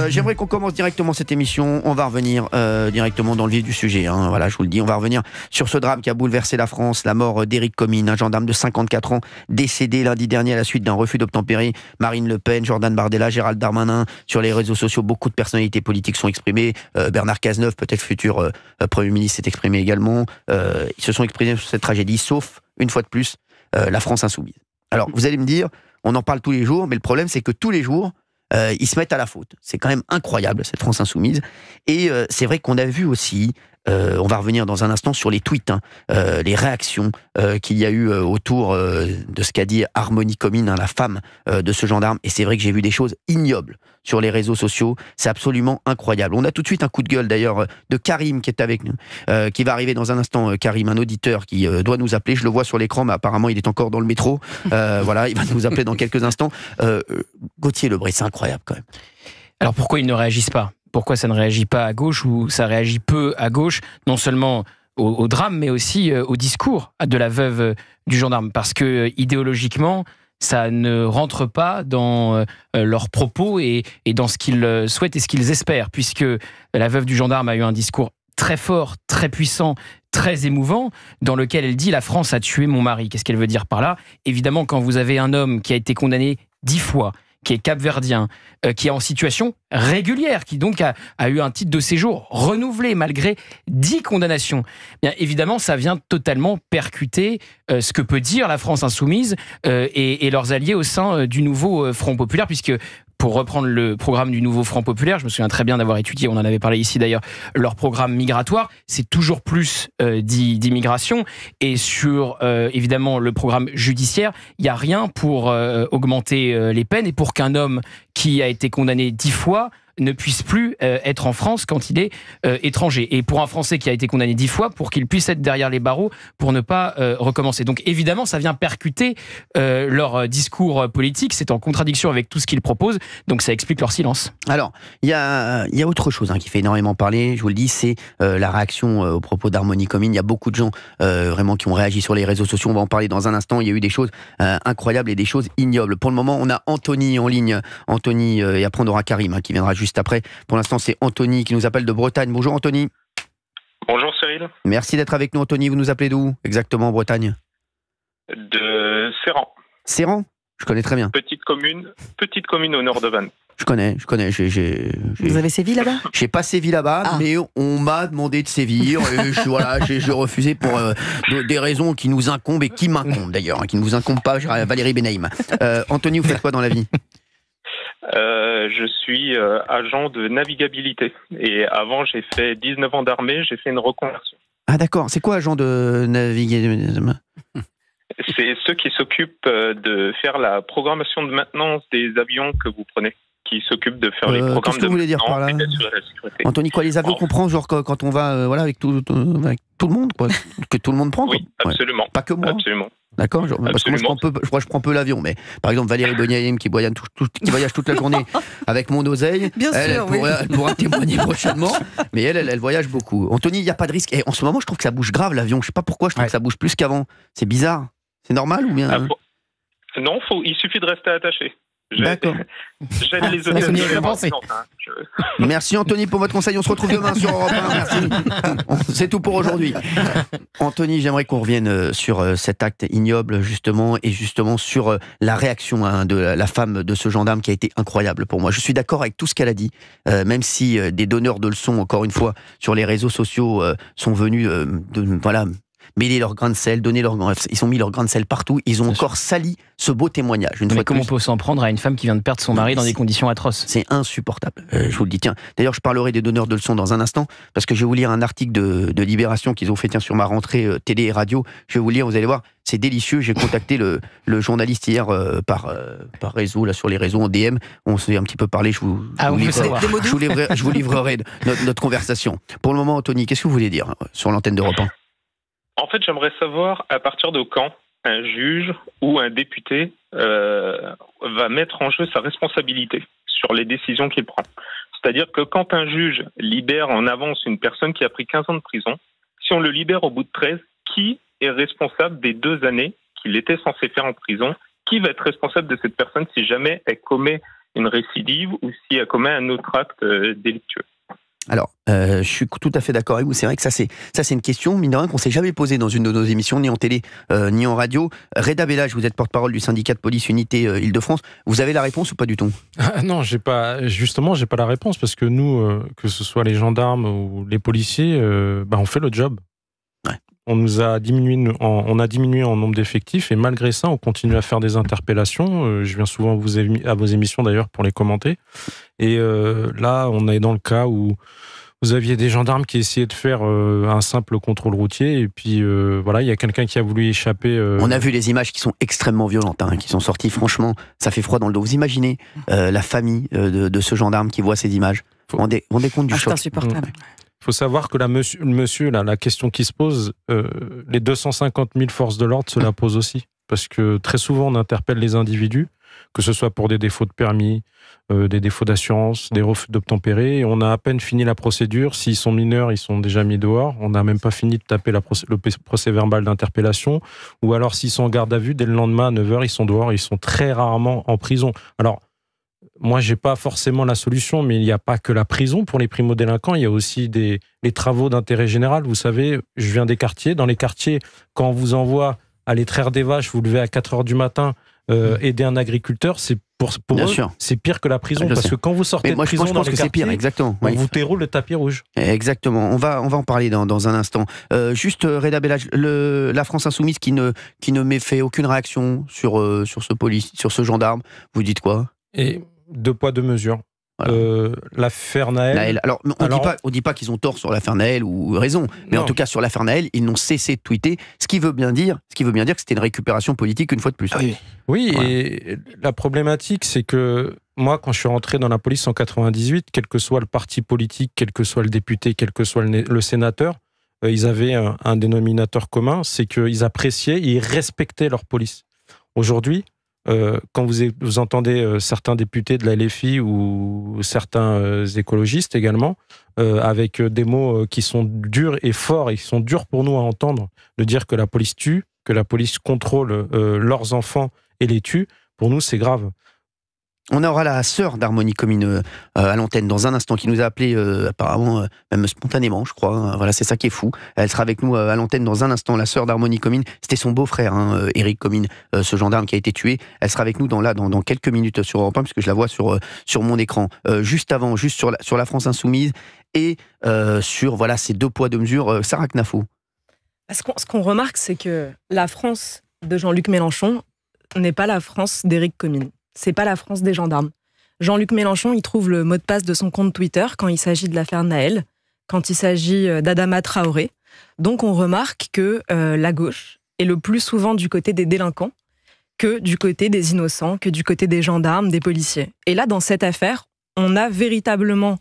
J'aimerais qu'on commence directement cette émission. On va revenir directement dans le vif du sujet. Voilà, je vous le dis, on va revenir sur ce drame qui a bouleversé la France, la mort d'Éric Comines, un gendarme de 54 ans, décédé lundi dernier à la suite d'un refus d'obtempérer. Marine Le Pen, Jordan Bardella, Gérald Darmanin, sur les réseaux sociaux, beaucoup de personnalités politiques sont exprimées. Bernard Cazeneuve, peut-être futur Premier ministre, s'est exprimé également. Ils se sont exprimés sur cette tragédie, sauf, une fois de plus, la France insoumise. Alors, vous allez me dire, on en parle tous les jours, mais le problème, c'est que tous les jours, ils se mettent à la faute. C'est quand même incroyable, cette France insoumise. Et c'est vrai qu'on a vu aussi, on va revenir dans un instant sur les tweets, les réactions qu'il y a eu autour de ce qu'a dit Harmonie Comines, la femme de ce gendarme. Et c'est vrai que j'ai vu des choses ignobles sur les réseaux sociaux. C'est absolument incroyable. On a tout de suite un coup de gueule d'ailleurs de Karim qui est avec nous, qui va arriver dans un instant. Karim, un auditeur qui doit nous appeler. Je le vois sur l'écran, mais apparemment il est encore dans le métro. Voilà, il va nous appeler dans quelques instants. Gauthier Lebret, c'est incroyable quand même. Alors pourquoi ils ne réagissent pas ? Pourquoi ça ne réagit pas à gauche ou ça réagit peu à gauche, non seulement au drame, mais aussi au discours de la veuve du gendarme ? Parce que idéologiquement, ça ne rentre pas dans leurs propos et dans ce qu'ils souhaitent et ce qu'ils espèrent, puisque la veuve du gendarme a eu un discours très fort, très puissant, très émouvant, dans lequel elle dit « La France a tué mon mari ». Qu'est-ce qu'elle veut dire par là ? Évidemment, quand vous avez un homme qui a été condamné 10 fois, qui est capverdien, qui est en situation régulière, qui donc a eu un titre de séjour renouvelé malgré 10 condamnations. Bien évidemment, ça vient totalement percuter ce que peut dire la France insoumise et leurs alliés au sein du nouveau Front populaire, puisque pour reprendre le programme du nouveau Front populaire, je me souviens très bien d'avoir étudié, on en avait parlé ici d'ailleurs, leur programme migratoire, c'est toujours plus d'immigration. Et sur, évidemment, le programme judiciaire, il n'y a rien pour augmenter les peines et pour qu'un homme qui a été condamné 10 fois ne puisse plus être en France quand il est étranger. Et pour un Français qui a été condamné 10 fois, pour qu'il puisse être derrière les barreaux pour ne pas recommencer. Donc évidemment, ça vient percuter leur discours politique. C'est en contradiction avec tout ce qu'ils proposent. Donc ça explique leur silence. Alors, il y a autre chose qui fait énormément parler, je vous le dis, c'est la réaction aux propos d'Harmonie Comines. Il y a beaucoup de gens vraiment qui ont réagi sur les réseaux sociaux. On va en parler dans un instant. Il y a eu des choses incroyables et des choses ignobles. Pour le moment, on a Anthony en ligne. Anthony, et après on aura Karim qui viendra juste après. Pour l'instant, c'est Anthony qui nous appelle de Bretagne. Bonjour Anthony. Bonjour Cyril. Merci d'être avec nous Anthony. Vous nous appelez d'où exactement en Bretagne ? De Serran. Serran ? Je connais très bien. Petite commune au nord de Vannes. Je connais. Vous avez sévi là-bas ? J'ai pas sévi là-bas, mais on m'a demandé de sévir. Et j'ai refusé pour des raisons qui nous incombent et qui m'incombent d'ailleurs, qui ne vous incombent pas, Valérie Benaïm. Anthony, vous faites quoi dans la vie ? Je suis agent de navigabilité. Et avant, j'ai fait 19 ans d'armée, j'ai fait une reconversion. Ah d'accord, c'est quoi agent de navigabilité ? C'est ceux qui s'occupent de faire la programmation de maintenance des avions que vous prenez, qui s'occupent de faire les programmes de maintenance et d'assurer la sécurité. Anthony, quoi, les avions qu'on prend, genre quand on va avec tout le monde, quoi, que tout le monde prend, quoi. Oui, absolument. Ouais. Pas que moi. Absolument. D'accord, parce que moi je prends peu l'avion, mais par exemple Valérie Benaïm qui voyage toute la journée avec mon oseille, elle pourra témoigner prochainement, mais elle voyage beaucoup. Anthony, il n'y a pas de risque. Et en ce moment, je trouve que ça bouge grave l'avion. Je sais pas pourquoi, je trouve que ça bouge plus qu'avant. C'est bizarre. C'est normal ou bien Non, il suffit de rester attaché. D'accord. J'aide les autres. Merci Anthony pour votre conseil. On se retrouve demain sur Europe 1. Merci. C'est tout pour aujourd'hui. Anthony, j'aimerais qu'on revienne sur cet acte ignoble justement sur la réaction de la femme de ce gendarme qui a été incroyable pour moi. Je suis d'accord avec tout ce qu'elle a dit, même si des donneurs de leçons, encore une fois, sur les réseaux sociaux sont venus mêler leur grain de sel, ils ont mis leur grain de sel partout, ils ont encore sali ce beau témoignage. Mais comment on peut s'en prendre à une femme qui vient de perdre son mari dans des conditions atroces ? C'est insupportable, je vous le dis. Tiens, d'ailleurs, je parlerai des donneurs de leçons dans un instant, parce que je vais vous lire un article de Libération qu'ils ont fait sur ma rentrée télé et radio. Je vais vous lire, vous allez voir, c'est délicieux. J'ai contacté le journaliste hier par réseau, là sur les réseaux en DM. On s'est un petit peu parlé, je vous livrerai notre conversation. Pour le moment, Anthony, qu'est-ce que vous voulez dire sur l'antenne d'Europe 1 ? En fait, j'aimerais savoir à partir de quand un juge ou un député va mettre en jeu sa responsabilité sur les décisions qu'il prend. C'est-à-dire que quand un juge libère en avance une personne qui a pris 15 ans de prison, si on le libère au bout de 13, qui est responsable des 2 années qu'il était censé faire en prison ? Qui va être responsable de cette personne si jamais elle commet une récidive ou s'il a commis un autre acte délictueux. Alors, je suis tout à fait d'accord avec vous. C'est vrai que ça c'est une question, mine de rien, qu'on s'est jamais posée dans une de nos émissions, ni en télé, ni en radio. Reda Bellage, vous êtes porte-parole du syndicat de police Unité Île-de-France. Vous avez la réponse ou pas du tout? Non, j'ai pas la réponse, parce que nous, que ce soit les gendarmes ou les policiers, on fait le job. Ouais. On a diminué en nombre d'effectifs, et malgré ça, on continue à faire des interpellations. Je viens souvent à vos émissions d'ailleurs pour les commenter. Et là, on est dans le cas où vous aviez des gendarmes qui essayaient de faire un simple contrôle routier, et puis voilà, il y a quelqu'un qui a voulu échapper. On a vu les images qui sont extrêmement violentes, qui sont sorties. Franchement, ça fait froid dans le dos. Vous imaginez la famille de ce gendarme qui voit ces images? Vous vous rendez compte du choc? C'est insupportable. Il faut savoir que la question qui se pose, les 250 000 forces de l'ordre se la posent aussi. Parce que très souvent, on interpelle les individus, que ce soit pour des défauts de permis, des défauts d'assurance, des refus d'obtempérer. Et on a à peine fini la procédure. S'ils sont mineurs, ils sont déjà mis dehors. On n'a même pas fini de taper le procès verbal d'interpellation. Ou alors, s'ils sont en garde à vue, dès le lendemain, à 9h, ils sont dehors. Ils sont très rarement en prison. Alors, moi, j'ai pas forcément la solution, mais il n'y a pas que la prison pour les primo-délinquants. Il y a aussi les travaux d'intérêt général. Vous savez, je viens des quartiers. Dans les quartiers, quand on vous envoie aller traire des vaches, vous levez à 4h du matin, aider un agriculteur, c'est pour eux, c'est pire que la prison. Parce que quand vous sortez de prison, je pense que c'est pire, exactement. On vous déroule le tapis rouge. Exactement. On va en parler dans un instant. Juste, Reda Bellage, la France Insoumise qui ne fait aucune réaction sur ce gendarme, vous dites quoi? Et deux poids, deux mesures. Voilà. L'affaire Naël. Alors, on dit pas qu'ils ont tort sur l'affaire Naël ou raison, mais en tout cas sur l'affaire Naël, ils n'ont cessé de tweeter, ce qui veut bien dire que c'était une récupération politique une fois de plus. Oui, voilà. Et la problématique, c'est que moi, quand je suis rentré dans la police en 98, quel que soit le parti politique, quel que soit le député, quel que soit le sénateur, ils avaient un dénominateur commun, c'est qu'ils appréciaient et ils respectaient leur police. Aujourd'hui, quand vous entendez certains députés de la LFI ou certains écologistes également, avec des mots qui sont durs et forts, et qui sont durs pour nous à entendre, de dire que la police tue, que la police contrôle leurs enfants et les tue, pour nous c'est grave. On aura la sœur d'Harmonie Commune à l'antenne dans un instant, qui nous a appelé apparemment même spontanément, je crois. Voilà, c'est ça qui est fou. Elle sera avec nous à l'antenne dans un instant. La sœur d'Harmonie Commune, c'était son beau-frère, Éric Comines, ce gendarme qui a été tué. Elle sera avec nous dans quelques minutes sur Europe 1, puisque je la vois sur mon écran. Juste avant, sur la France Insoumise et sur ces deux poids deux mesures. Sarah Knafo. Ce qu'on remarque, c'est que la France de Jean-Luc Mélenchon n'est pas la France d'Éric Comines. C'est pas la France des gendarmes. Jean-Luc Mélenchon, il trouve le mot de passe de son compte Twitter quand il s'agit de l'affaire Naël, quand il s'agit d'Adama Traoré. Donc on remarque que la gauche est le plus souvent du côté des délinquants que du côté des innocents, que du côté des gendarmes, des policiers. Et là, dans cette affaire, on a véritablement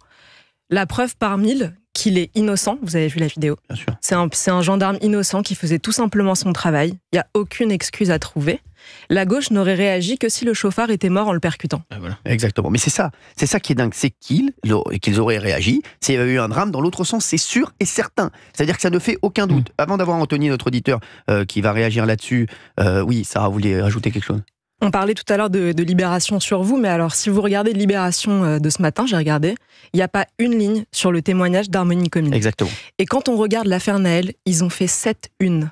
la preuve par mille qu'il est innocent. Vous avez vu la vidéo. Bien sûr. C'est un gendarme innocent qui faisait tout simplement son travail. Il n'y a aucune excuse à trouver. La gauche n'aurait réagi que si le chauffard était mort en le percutant. Voilà. Exactement. Mais c'est ça qui est dingue, c'est qu'ils auraient réagi. S'il y avait eu un drame dans l'autre sens, c'est sûr et certain. C'est-à-dire que ça ne fait aucun doute. Avant d'avoir Anthony, notre auditeur, qui va réagir là-dessus, oui, Sarah voulait rajouter quelque chose. On parlait tout à l'heure de Libération sur vous, mais alors si vous regardez Libération de ce matin, j'ai regardé, il n'y a pas une ligne sur le témoignage d'Harmonie Commune. Exactement. Et quand on regarde l'affaire Naël, ils ont fait 7 unes.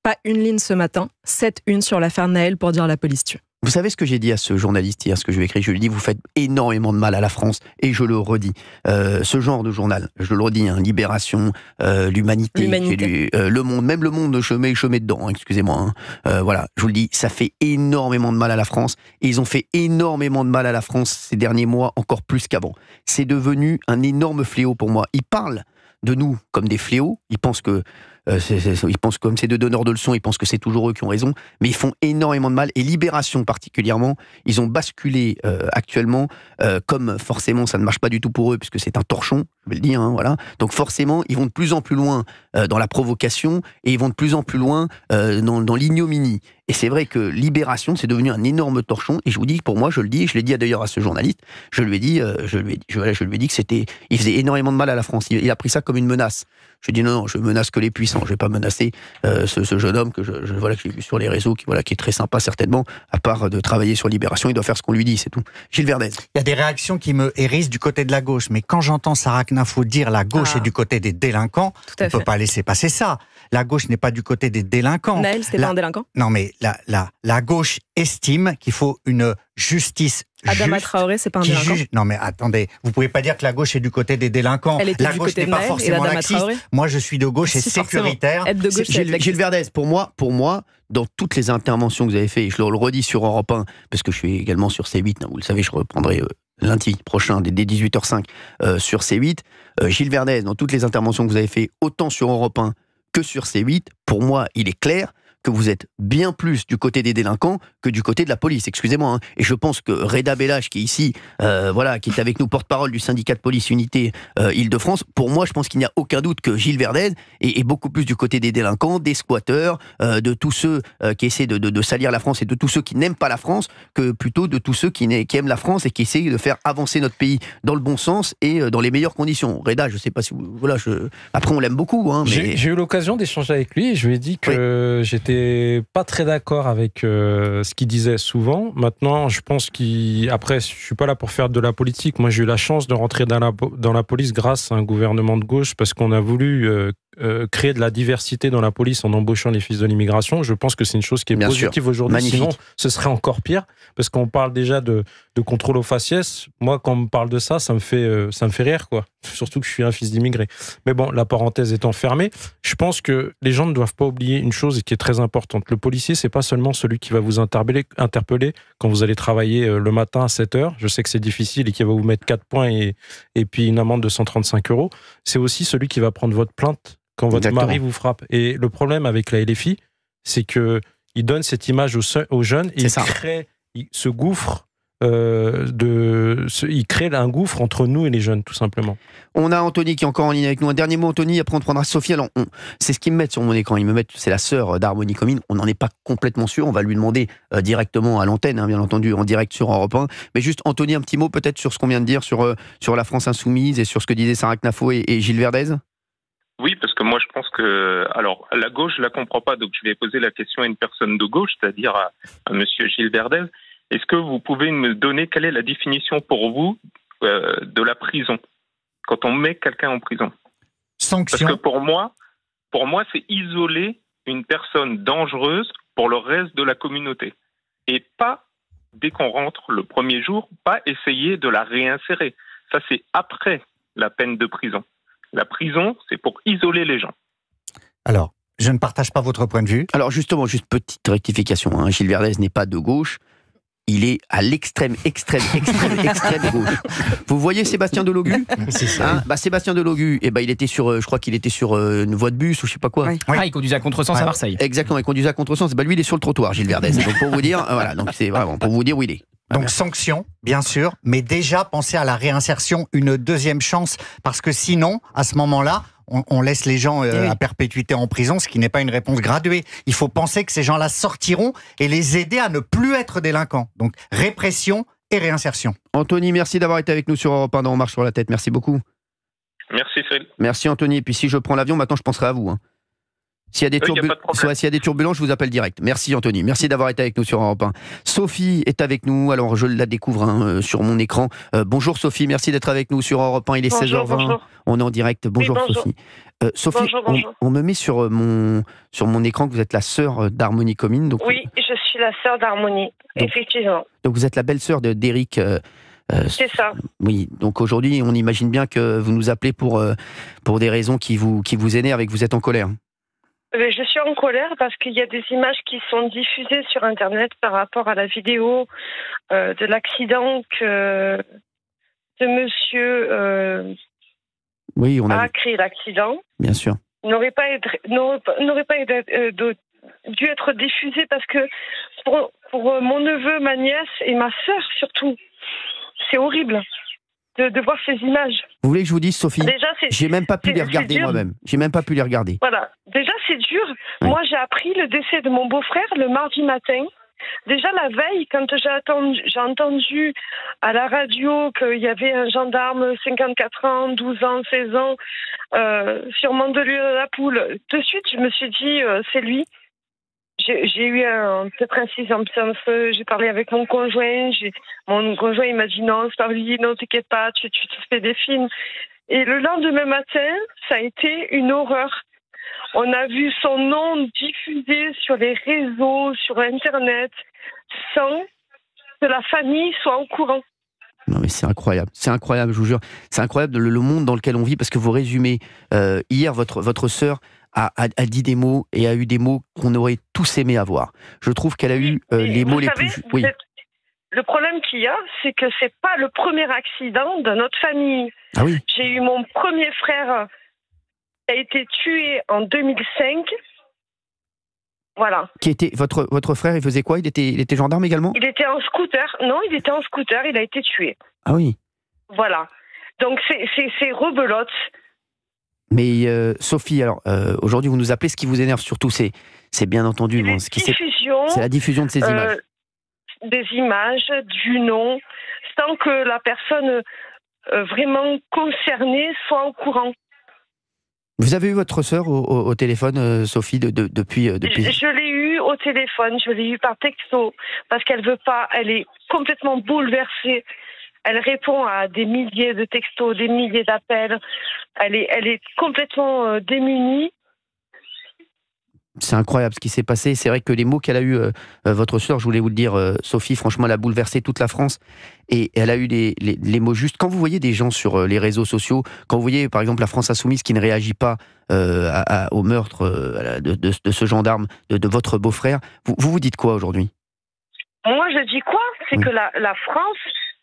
Pas une ligne ce matin, 7 unes sur l'affaire Naël pour dire la police tue. Vous savez ce que j'ai dit à ce journaliste hier, ce que je lui ai écrit? Je lui ai dit, vous faites énormément de mal à la France, et je le redis. Ce genre de journal, je le redis, Libération, l'Humanité, Le Monde, même Le Monde, je mets dedans, excusez-moi. Voilà, je vous le dis, ça fait énormément de mal à la France, et ils ont fait énormément de mal à la France ces derniers mois, encore plus qu'avant. C'est devenu un énorme fléau pour moi. Ils parlent de nous comme des fléaux, ils pensent que ils pensent comme ces deux donneurs de leçons, ils pensent que c'est toujours eux qui ont raison, mais ils font énormément de mal, et Libération particulièrement, ils ont basculé actuellement, comme forcément ça ne marche pas du tout pour eux, puisque c'est un torchon, je vais le dire, voilà. Donc forcément, ils vont de plus en plus loin dans la provocation, et ils vont de plus en plus loin dans l'ignominie. Et c'est vrai que Libération, c'est devenu un énorme torchon, et je vous dis, pour moi, je le dis, et je l'ai dit d'ailleurs à ce journaliste, je lui ai dit que il faisait énormément de mal à la France. Il a pris ça comme une menace. Je dis non, je menace que les puissants. puissant. Je vais pas menacer ce jeune homme que voilà, que j'ai vu sur les réseaux, qui est très sympa certainement, à part de travailler sur Libération, il doit faire ce qu'on lui dit, c'est tout. Gilles Verdez. Il y a des réactions qui me hérissent du côté de la gauche, mais quand j'entends Sarah Knafou dire la gauche est du côté des délinquants, on ne peut pas laisser passer ça. La gauche n'est pas du côté des délinquants. Naël, c'était pas un délinquant ? Non, mais la gauche estime qu'il faut une justice Adama Traoré, c'est pas un délinquant. Non, mais attendez, vous pouvez pas dire que la gauche est du côté des délinquants. La gauche n'est pas forcément laxiste. Moi, je suis de gauche et sécuritaire. Être de gauche, Gilles Verdez, pour moi, dans toutes les interventions que vous avez faites, et je le redis sur Europe 1, parce que je suis également sur C8, vous le savez, je reprendrai lundi prochain, dès 18h05, sur C8. Gilles Verdez, dans toutes les interventions que vous avez faites, autant sur Europe 1 que sur C8, pour moi, il est clair que vous êtes bien plus du côté des délinquants que du côté de la police, excusez-moi. Et je pense que Reda Bellach, qui est ici, qui est avec nous, porte-parole du syndicat de police Unité Île-de-France, pour moi, je pense qu'il n'y a aucun doute que Gilles Verdez est beaucoup plus du côté des délinquants, des squatteurs, de tous ceux qui essaient de salir la France et de tous ceux qui n'aiment pas la France, que plutôt de tous ceux qui aiment la France et qui essaient de faire avancer notre pays dans le bon sens et dans les meilleures conditions. Reda, je ne sais pas si vous... Après, on l'aime beaucoup. Mais... J'ai eu l'occasion d'échanger avec lui et je lui ai dit que j'étais pas très d'accord avec ce qu'il disait souvent. Maintenant, je pense qu'après, je suis pas là pour faire de la politique. Moi, j'ai eu la chance de rentrer dans la police grâce à un gouvernement de gauche parce qu'on a voulu créer de la diversité dans la police en embauchant les fils de l'immigration. Je pense que c'est une chose qui est positive aujourd'hui. Sinon, ce serait encore pire parce qu'on parle déjà de contrôle aux faciès. Moi, quand on me parle de ça, ça me fait rire, quoi. Surtout que je suis un fils d'immigré. Mais bon, la parenthèse étant fermée, je pense que les gens ne doivent pas oublier une chose qui est très importante. Le policier, c'est pas seulement celui qui va vous interpeller quand vous allez travailler le matin à 7h. Je sais que c'est difficile et qui va vous mettre 4 points et puis une amende de 135 €. C'est aussi celui qui va prendre votre plainte quand votre mari vous frappe. Et le problème avec la LFI, c'est qu'il donne cette image aux jeunes et il crée ce gouffre. Il crée un gouffre entre nous et les jeunes, tout simplement. On a Anthony qui est encore en ligne avec nous. Un dernier mot, Anthony, après on prendra Sophie. Alors, c'est ce qu'ils me mettent sur mon écran. Ils me mettent, c'est la sœur d'Harmonie Commune. On n'en est pas complètement sûr. On va lui demander directement à l'antenne, bien entendu, en direct sur Europe 1. Mais juste, Anthony, un petit mot peut-être sur ce qu'on vient de dire sur la France Insoumise et sur ce que disaient Sarah Knafou et Gilles Verdez. Oui, parce que moi je pense que, alors la gauche je la comprends pas, donc je vais poser la question à une personne de gauche, c'est-à-dire à monsieur Gilles Verdez. Est-ce que vous pouvez me donner quelle est la définition pour vous de la prison quand on met quelqu'un en prison? Sanction. Parce que pour moi c'est isoler une personne dangereuse pour le reste de la communauté et pas dès qu'on rentre le premier jour, pas essayer de la réinsérer. Ça c'est après la peine de prison. La prison, c'est pour isoler les gens. Alors, je ne partage pas votre point de vue. Alors justement, juste petite rectification. Gilles Verdez n'est pas de gauche. Il est à l'extrême gauche. Vous voyez Sébastien Delogu? C'est ça. Sébastien Delogu, il était je crois qu'il était sur une voie de bus ou je sais pas quoi. Oui. Il conduisait à contresens à Marseille. Exactement, il conduisait à contresens. Lui, il est sur le trottoir, Gilles Verdez. Donc pour vous dire, donc c'est vraiment pour vous dire où il est. Donc sanction, bien sûr, mais déjà penser à la réinsertion, une deuxième chance, parce que sinon, à ce moment-là, on laisse les gens à perpétuité en prison, ce qui n'est pas une réponse graduée. Il faut penser que ces gens-là sortiront et les aider à ne plus être délinquants. Donc répression et réinsertion. Anthony, merci d'avoir été avec nous sur Europe 1 dans On marche sur la tête. Merci beaucoup. Merci Cyril. Merci Anthony. Et puis si je prends l'avion, maintenant je penserai à vous. S'il y a des turbulences, je vous appelle direct. Merci Anthony, merci d'avoir été avec nous sur Europe 1. Sophie est avec nous, alors je la découvre sur mon écran. Bonjour Sophie, merci d'être avec nous sur Europe 1, il est 16h20. Bonjour. On est en direct, bonjour, oui, bonjour. Sophie. Sophie, bonjour. On me met sur mon écran que vous êtes la sœur d'Harmonie Commune. Donc... Oui, je suis la sœur d'Harmonie, effectivement. Donc vous êtes la belle-sœur d'Éric. C'est ça. Oui, donc aujourd'hui on imagine bien que vous nous appelez pour des raisons qui vous énervent et que vous êtes en colère. Je suis en colère parce qu'il y a des images qui sont diffusées sur Internet par rapport à la vidéo de l'accident que ce monsieur a créé l'accident. Bien sûr. N'aurait pas dû être diffusé parce que pour mon neveu, ma nièce et ma sœur surtout, c'est horrible. De voir ces images. Vous voulez que je vous dise, Sophie? Déjà, j'ai même pas pu les regarder moi-même. J'ai même pas pu les regarder. Voilà. Déjà, c'est dur. Ouais. Moi, j'ai appris le décès de mon beau-frère le mardi matin. Déjà, la veille, quand j'ai entendu à la radio qu'il y avait un gendarme, 54 ans, 12 ans, 16 ans, sur Mandelieu-la-Poule. De suite, je me suis dit, c'est lui. J'ai eu peut-être un sixième sens. J'ai parlé avec mon conjoint. Mon conjoint, il m'a dit non, c'est pas lui, non, t'inquiète pas, tu te fais des films. Et le lendemain matin, ça a été une horreur. On a vu son nom diffusé sur les réseaux, sur Internet, sans que la famille soit au courant. Non mais c'est incroyable, je vous jure. C'est incroyable le monde dans lequel on vit, parce que vous résumez. Hier, votre sœur a dit des mots et a eu des mots qu'on aurait tous aimé avoir. Je trouve qu'elle a eu les mots les plus... Oui. Le problème qu'il y a, c'est que c'est pas le premier accident de notre famille. Ah oui. J'ai eu mon premier frère qui a été tué en 2005. Voilà. Qui était votre frère, il faisait quoi? Il était gendarme également? Il était en scooter. Non, il était en scooter, il a été tué. Ah oui. Voilà. Donc c'est rebelote. Mais Sophie, alors aujourd'hui vous nous appelez, ce qui vous énerve surtout, c'est bien entendu c'est la diffusion de ces images. Des images, du nom, sans que la personne vraiment concernée soit au courant. Vous avez eu votre sœur au téléphone, Sophie, depuis... Je l'ai eu au téléphone, je l'ai eu par texto, parce qu'elle veut pas, elle est complètement bouleversée. Elle répond à des milliers de textos, des milliers d'appels. Elle est complètement démunie. C'est incroyable ce qui s'est passé. C'est vrai que les mots qu'elle a eu, votre sœur, je voulais vous le dire, Sophie, franchement, elle a bouleversé toute la France. Et elle a eu les mots justes. Quand vous voyez des gens sur les réseaux sociaux, quand vous voyez, par exemple, la France Insoumise qui ne réagit pas au meurtre de ce gendarme, de votre beau-frère, vous dites quoi aujourd'hui? Moi, je dis quoi? C'est que la France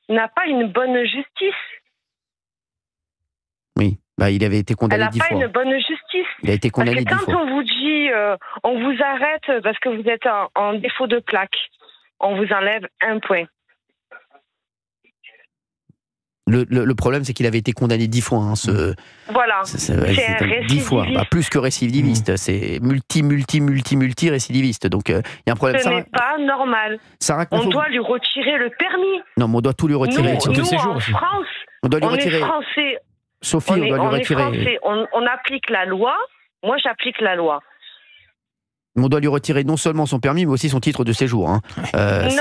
n'a pas une bonne justice. Oui. Bah, il avait été condamné 10 fois. Elle n'a pas une bonne justice. Il a été condamné 10 fois. Parce que quand on vous dit, on vous arrête parce que vous êtes en défaut de plaque, on vous enlève 1 point. Le problème, c'est qu'il avait été condamné 10 fois. Hein, voilà. C'est un récidiviste. 10 fois. Bah, plus que récidiviste. C'est multi récidiviste. Donc, il y a un problème. Ce n'est pas normal. On doit lui retirer le permis. Non, mais on doit tout lui retirer. Nous en France, on doit lui on retirer. est français. Sophie, on doit lui retirer. Français, on applique la loi. Moi, j'applique la loi. On doit lui retirer non seulement son permis, mais aussi son titre de séjour. Hein.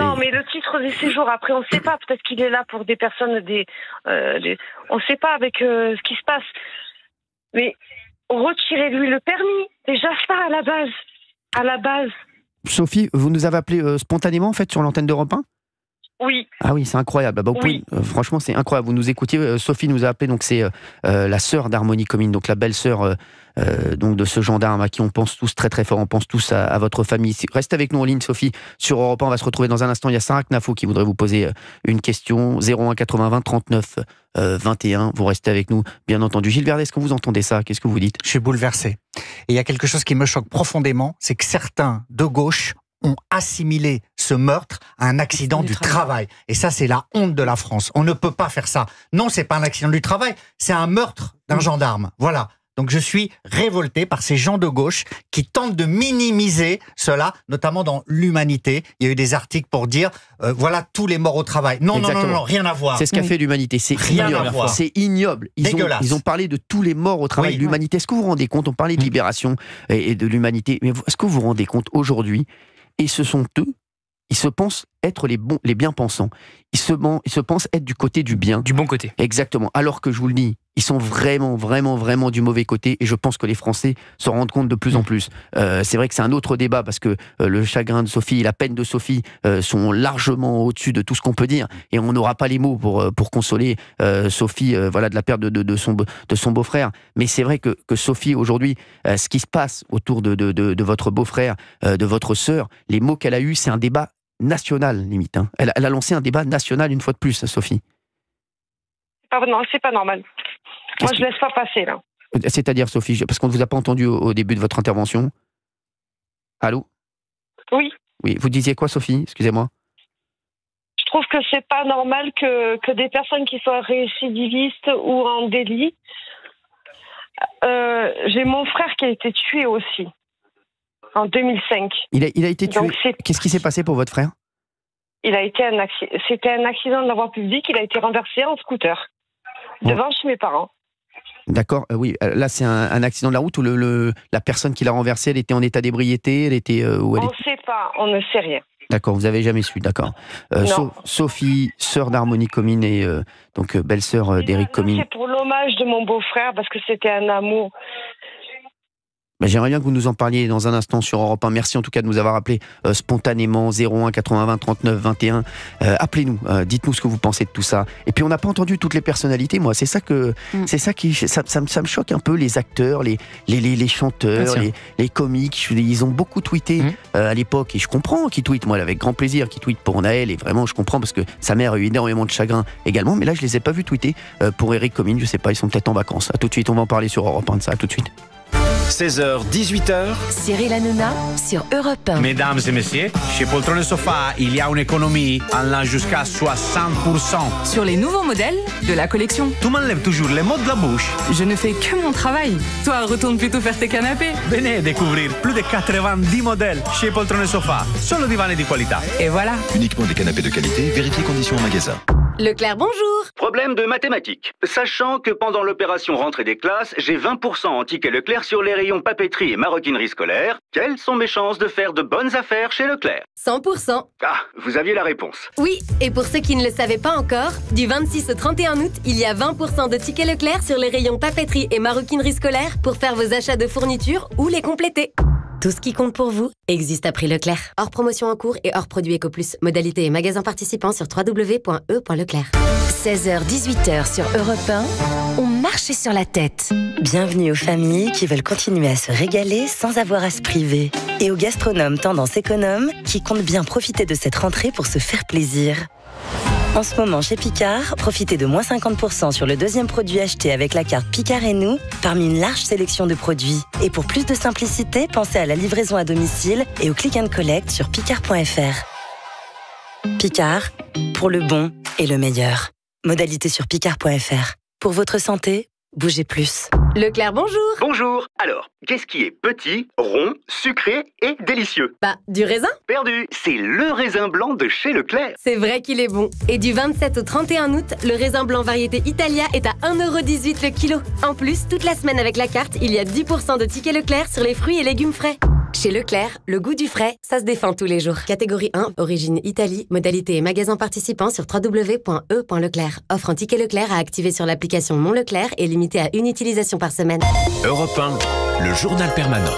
Non, mais le titre de séjour, après, on ne sait pas. Peut-être qu'il est là pour des personnes, on ne sait pas avec ce qui se passe. Mais retirez-lui le permis. Déjà ça, à la base. À la base. Sophie, vous nous avez appelé spontanément, en fait, sur l'antenne d'Europe 1 ? Oui. Ah oui, c'est incroyable. Bah, oui. Franchement, c'est incroyable. Vous nous écoutiez. Sophie nous a appelé. Donc c'est la sœur d'Harmonie Comine, donc la belle-sœur donc de ce gendarme à qui on pense tous très très fort. On pense tous à votre famille. Reste avec nous en ligne, Sophie. Sur Europe 1, on va se retrouver dans un instant. Il y a Sarah Knafo qui voudrait vous poser une question. 01 80 20 39 21. Vous restez avec nous, bien entendu. Gilles Verdet, est-ce que vous entendez ça? Qu'est-ce que vous dites? Je suis bouleversé. Et il y a quelque chose qui me choque profondément, c'est que certains de gauche ont assimilé ce meurtre à un accident du travail. Et ça, c'est la honte de la France. On ne peut pas faire ça. Non, c'est pas un accident du travail, c'est un meurtre d'un gendarme. Voilà. Donc je suis révolté par ces gens de gauche qui tentent de minimiser cela, notamment dans l'Humanité. Il y a eu des articles pour dire, voilà tous les morts au travail. Non, non, rien à voir. C'est ce qu'a fait l'Humanité. C'est ignoble. C'est ignoble. Ils ont parlé de tous les morts au travail. L'Humanité, est-ce que vous vous rendez compte? On parlait de Libération et de l'Humanité. Mais est-ce que vous vous rendez compte aujourd'hui? Et ce sont eux, ils se pensent être les bien-pensants. Ils se pensent être du côté du bien. Du bon côté. Exactement. Alors que je vous le dis, ils sont vraiment du mauvais côté. Et je pense que les Français s'en rendent compte de plus en plus. C'est vrai que c'est un autre débat parce que le chagrin de Sophie et la peine de Sophie sont largement au-dessus de tout ce qu'on peut dire. Et on n'aura pas les mots pour consoler Sophie de la perte de son beau-frère. Mais c'est vrai que Sophie, aujourd'hui, ce qui se passe autour de votre beau-frère, de votre sœur, les mots qu'elle a eus, c'est un débat national, limite. Hein. Elle a lancé un débat national une fois de plus, Sophie. Non, c'est pas normal. Moi, je laisse pas passer, là. C'est-à-dire, Sophie, parce qu'on ne vous a pas entendu au début de votre intervention. Allô? Oui. Oui, vous disiez quoi, Sophie? Excusez-moi. Je trouve que c'est pas normal que des personnes qui soient récidivistes ou en délit. J'ai mon frère qui a été tué aussi. En 2005. Il a été tué. Qu'est-ce qui s'est passé pour votre frère? C'était un accident de la voie publique. Il a été renversé en scooter devant chez mes parents. D'accord, oui. Là, c'est un accident de la route où la personne qui l'a renversée, elle était en état d'ébriété, elle était où elle On ne sait pas, on ne sait rien. D'accord, vous n'avez jamais su, d'accord. Sophie, sœur d'Harmonie Comine et donc belle-sœur d'Éric Comine. C'est pour l'hommage de mon beau-frère parce que c'était un amour. J'aimerais bien que vous nous en parliez dans un instant sur Europe 1. Merci en tout cas de nous avoir appelé spontanément 01 80 39 21. Appelez-nous, dites-nous ce que vous pensez de tout ça. Et puis on n'a pas entendu toutes les personnalités. Moi, c'est ça me choque un peu. Les acteurs, les chanteurs, les comiques. Ils ont beaucoup tweeté à l'époque et je comprends qu'ils tweetent. Moi, avec grand plaisir, qu'ils tweetent pour Naël et vraiment je comprends parce que sa mère a eu énormément de chagrin également. Mais là, je les ai pas vus tweeter pour Éric Comine. Je sais pas, ils sont peut-être en vacances. À tout de suite, on va en parler sur Europe 1 de ça. À tout de suite. 16h, 18h. Cyril Hanouna sur Europe 1. Mesdames et messieurs, chez Poltron Sofa, il y a une économie allant jusqu'à 60%. Sur les nouveaux modèles de la collection. Tu m'enlèves toujours les mots de la bouche. Je ne fais que mon travail. Toi, retourne plutôt faire tes canapés. Venez découvrir plus de 90 modèles chez Poltron Sofa. Solo divani di qualità. Et voilà. Uniquement des canapés de qualité, vérifiez conditions en magasin. Leclerc, bonjour. Problème de mathématiques. Sachant que pendant l'opération rentrée des classes, j'ai 20% en tickets Leclerc sur les rayons papeterie et maroquinerie scolaire, quelles sont mes chances de faire de bonnes affaires chez Leclerc? 100%. Ah, vous aviez la réponse. Oui, et pour ceux qui ne le savaient pas encore, du 26 au 31 août, il y a 20% de tickets Leclerc sur les rayons papeterie et maroquinerie scolaire pour faire vos achats de fournitures ou les compléter. Tout ce qui compte pour vous existe à prix Leclerc. Hors promotion en cours et hors produit EcoPlus. Modalité et magasins participants sur www.e.leclerc. 16h-18h sur Europe 1, on marche sur la tête. Bienvenue aux familles qui veulent continuer à se régaler sans avoir à se priver. Et aux gastronomes tendance économe qui comptent bien profiter de cette rentrée pour se faire plaisir. En ce moment, chez Picard, profitez de moins 50% sur le deuxième produit acheté avec la carte Picard et nous, parmi une large sélection de produits. Et pour plus de simplicité, pensez à la livraison à domicile et au click and collect sur picard.fr. Picard, pour le bon et le meilleur. Modalité sur picard.fr. Pour votre santé, bougez plus. Leclerc, bonjour. Bonjour. Alors, qu'est-ce qui est petit, rond, sucré et délicieux? Du raisin. Perdu. C'est le raisin blanc de chez Leclerc. C'est vrai qu'il est bon. Et du 27 au 31 août, le raisin blanc variété Italia est à 1,18€ le kilo. En plus, toute la semaine avec la carte, il y a 10% de tickets Leclerc sur les fruits et légumes frais. Chez Leclerc, le goût du frais, ça se défend tous les jours. Catégorie 1, origine Italie, modalité et magasins participants sur www.e.leclerc. Offre un ticket Leclerc à activer sur l'application Mon Leclerc et limité à une utilisation par semaine. Europe 1, le journal permanent.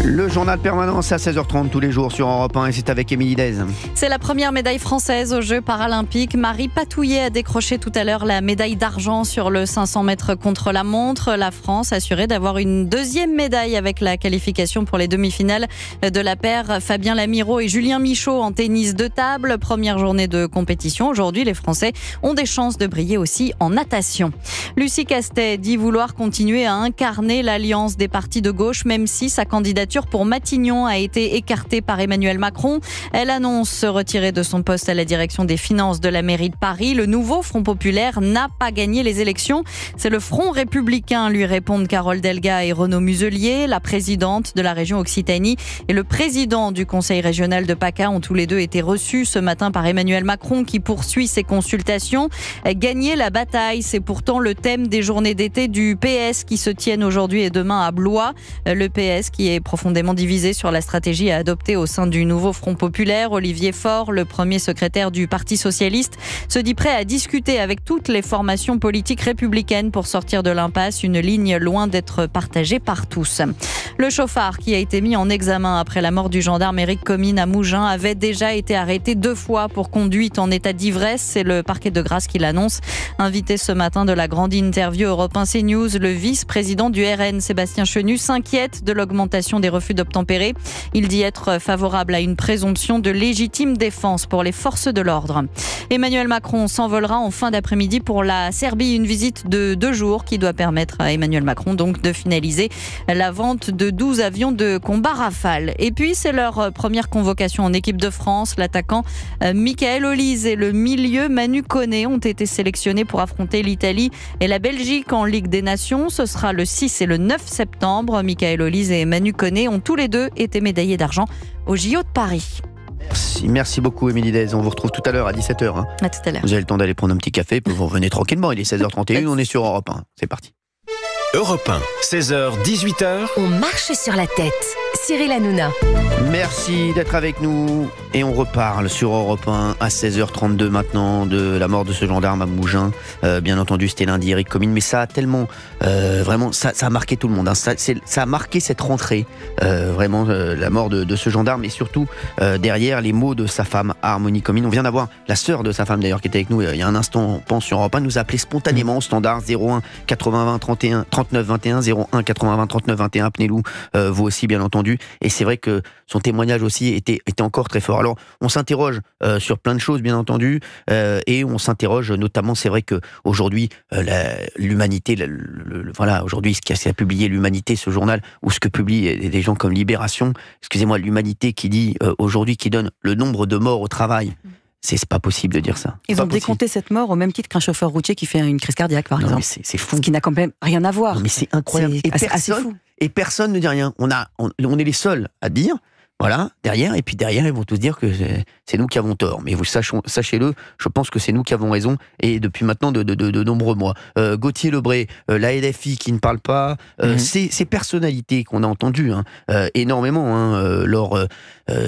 Le journal permanent, c'est à 16h30 tous les jours sur Europe 1 et c'est avec Émilie Dez. C'est la première médaille française aux Jeux paralympiques. Marie Patouillet a décroché tout à l'heure la médaille d'argent sur le 500 mètres contre la montre. La France assurée d'avoir une deuxième médaille avec la qualification pour les demi-finales de la paire Fabien Lamiraud et Julien Michaud en tennis de table. Première journée de compétition. Aujourd'hui, les Français ont des chances de briller aussi en natation. Lucie Castet dit vouloir continuer à incarner l'alliance des partis de gauche, même si sa candidature pour Matignon a été écartée par Emmanuel Macron. Elle annonce se retirer de son poste à la direction des finances de la mairie de Paris. Le nouveau Front populaire n'a pas gagné les élections. C'est le Front républicain, lui répondent Carole Delga et Renaud Muselier. La présidente de la région Occitanie et le président du conseil régional de PACA ont tous les deux été reçus ce matin par Emmanuel Macron qui poursuit ses consultations. Gagner la bataille, c'est pourtant le thème des journées d'été du PS qui se tiennent aujourd'hui et demain à Blois. Le PS qui est profondément divisé sur la stratégie à adopter au sein du nouveau Front populaire. Olivier Faure, le premier secrétaire du Parti socialiste, se dit prêt à discuter avec toutes les formations politiques républicaines pour sortir de l'impasse, une ligne loin d'être partagée par tous. Le chauffard qui a été mis en examen après la mort du gendarme Éric Comine à Mougins avait déjà été arrêté 2 fois pour conduite en état d'ivresse. C'est le parquet de Grasse qui l'annonce. Invité ce matin de la grande interview Europe 1 CNews, le vice-président du RN, Sébastien Chenu, s'inquiète de l'augmentation des refus d'obtempérer. Il dit être favorable à une présomption de légitime défense pour les forces de l'ordre. Emmanuel Macron s'envolera en fin d'après-midi pour la Serbie, une visite de 2 jours qui doit permettre à Emmanuel Macron donc de finaliser la vente de 12 avions de combat Rafale. Et puis c'est leur première convocation en équipe de France. L'attaquant Michael Olise et le milieu Manu Koné ont été sélectionnés pour affronter l'Italie et la Belgique en Ligue des Nations. Ce sera le 6 et le 9 septembre. Michael Olise et Manu Koné ont tous les deux été médaillés d'argent au JO de Paris. Merci beaucoup Émilie Dez. On vous retrouve tout à l'heure à 17h. Hein. À tout à l'heure. Vous avez le temps d'aller prendre un petit café, puis vous revenez tranquillement. Il est 16h31, on est sur Europe 1. C'est parti. Europe 1, 16h, 18h. On marche sur la tête. Cyril Hanouna. Merci d'être avec nous et on reparle sur Europe 1 à 16h32 maintenant de la mort de ce gendarme à Mougins. Bien entendu, c'était lundi, Éric Comines, mais ça a tellement vraiment ça a marqué tout le monde. Hein. Ça a marqué cette rentrée, vraiment la mort de ce gendarme et surtout derrière les mots de sa femme Harmonie Comines. On vient d'avoir la sœur de sa femme d'ailleurs qui était avec nous il y a un instant. On pense sur Europe 1 nous a appelé spontanément au standard 01 80 20 31 39 21 01 80 20 39 21. Appelez-nous vous aussi bien entendu. Et c'est vrai que son témoignage aussi était encore très fort. Alors, on s'interroge sur plein de choses, bien entendu, et on s'interroge notamment, c'est vrai qu'aujourd'hui, l'humanité, voilà, aujourd'hui, ce qu'a publié l'Humanité, ce journal, ou ce que publient des gens comme Libération, excusez-moi, l'Humanité qui dit aujourd'hui, qui donne le nombre de morts au travail. C'est pas possible de dire ça. Ils ont décompté cette mort au même titre qu'un chauffeur routier qui fait une crise cardiaque, par exemple. C'est fou. Ce qui n'a quand même rien à voir. Non, mais c'est incroyable. Et personne ne dit rien. On est les seuls à dire. Voilà, derrière, et puis derrière, ils vont tous dire que c'est nous qui avons tort. Mais vous sachez-le, je pense que c'est nous qui avons raison, et depuis maintenant de nombreux mois. Gauthier Lebray, la LFI qui ne parle pas, ces personnalités qu'on a entendues énormément lors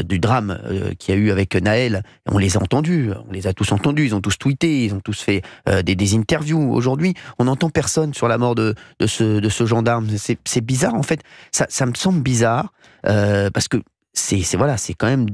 du drame qu'il y a eu avec Naël, on les a entendus, on les a tous entendus, ils ont tous tweeté, ils ont tous fait des interviews. Aujourd'hui, on n'entend personne sur la mort de ce gendarme. C'est bizarre, en fait. Ça me semble bizarre, parce que c'est quand même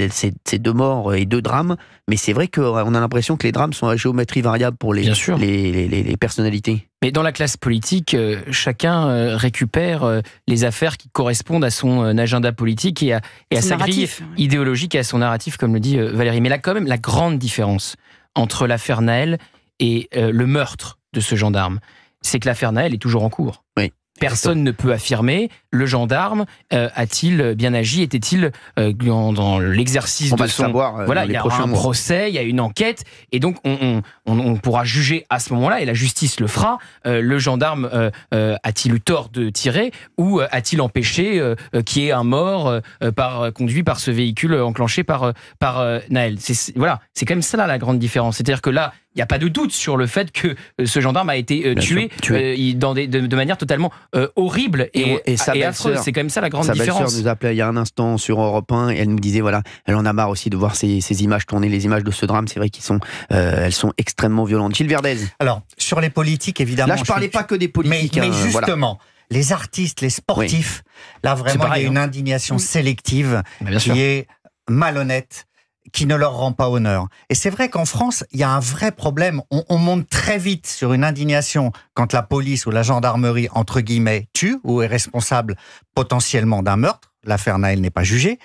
c'est 2 morts et 2 drames, mais c'est vrai qu'on a l'impression que les drames sont à géométrie variable pour les personnalités. Mais dans la classe politique, chacun récupère les affaires qui correspondent à son agenda politique et à sa grille idéologique et à son narratif, comme le dit Valérie. Mais là, quand même, la grande différence entre l'affaire Naël et le meurtre de ce gendarme, c'est que l'affaire Naël est toujours en cours. Oui. Personne ne peut affirmer, le gendarme a-t-il bien agi, était-il dans l'exercice de son... Voilà, il y a un procès, il y a une enquête, et donc on pourra juger à ce moment-là, et la justice le fera, le gendarme a-t-il eu tort de tirer, ou a-t-il empêché qu'il y ait un mort conduit par ce véhicule enclenché par Naël. C'est quand même ça là, la grande différence. C'est-à-dire que là, il n'y a pas de doute sur le fait que ce gendarme a été tué de manière totalement horrible et affreuse. C'est quand même ça la grande différence. Sa belle-sœur nous appelait il y a un instant sur Europe 1 et elle nous disait, voilà, elle en a marre aussi de voir ces images tourner, les images de ce drame. C'est vrai elles sont extrêmement violentes. Gilles Verdez. Alors, sur les politiques, évidemment... Là, je ne parlais pas que des politiques. Mais justement... Voilà. Les artistes, les sportifs, là vraiment il y a une indignation sélective qui est malhonnête, qui ne leur rend pas honneur. Et c'est vrai qu'en France, il y a un vrai problème. On monte très vite sur une indignation quand la police ou la gendarmerie, entre guillemets, tue ou est responsable potentiellement d'un meurtre. L'affaire Naël n'est pas jugée.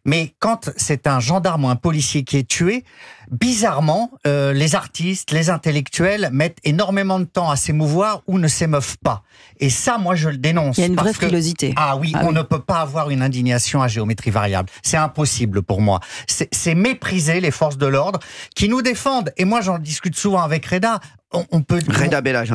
Mais quand c'est un gendarme ou un policier qui est tué, bizarrement, les artistes, les intellectuels mettent énormément de temps à s'émouvoir ou ne s'émeuvent pas. Et ça, moi, je le dénonce. Il y a une vraie frilosité. On ne peut pas avoir une indignation à géométrie variable. C'est impossible pour moi. C'est mépriser les forces de l'ordre qui nous défendent. Et moi, j'en discute souvent avec Reda. Reda Bellage,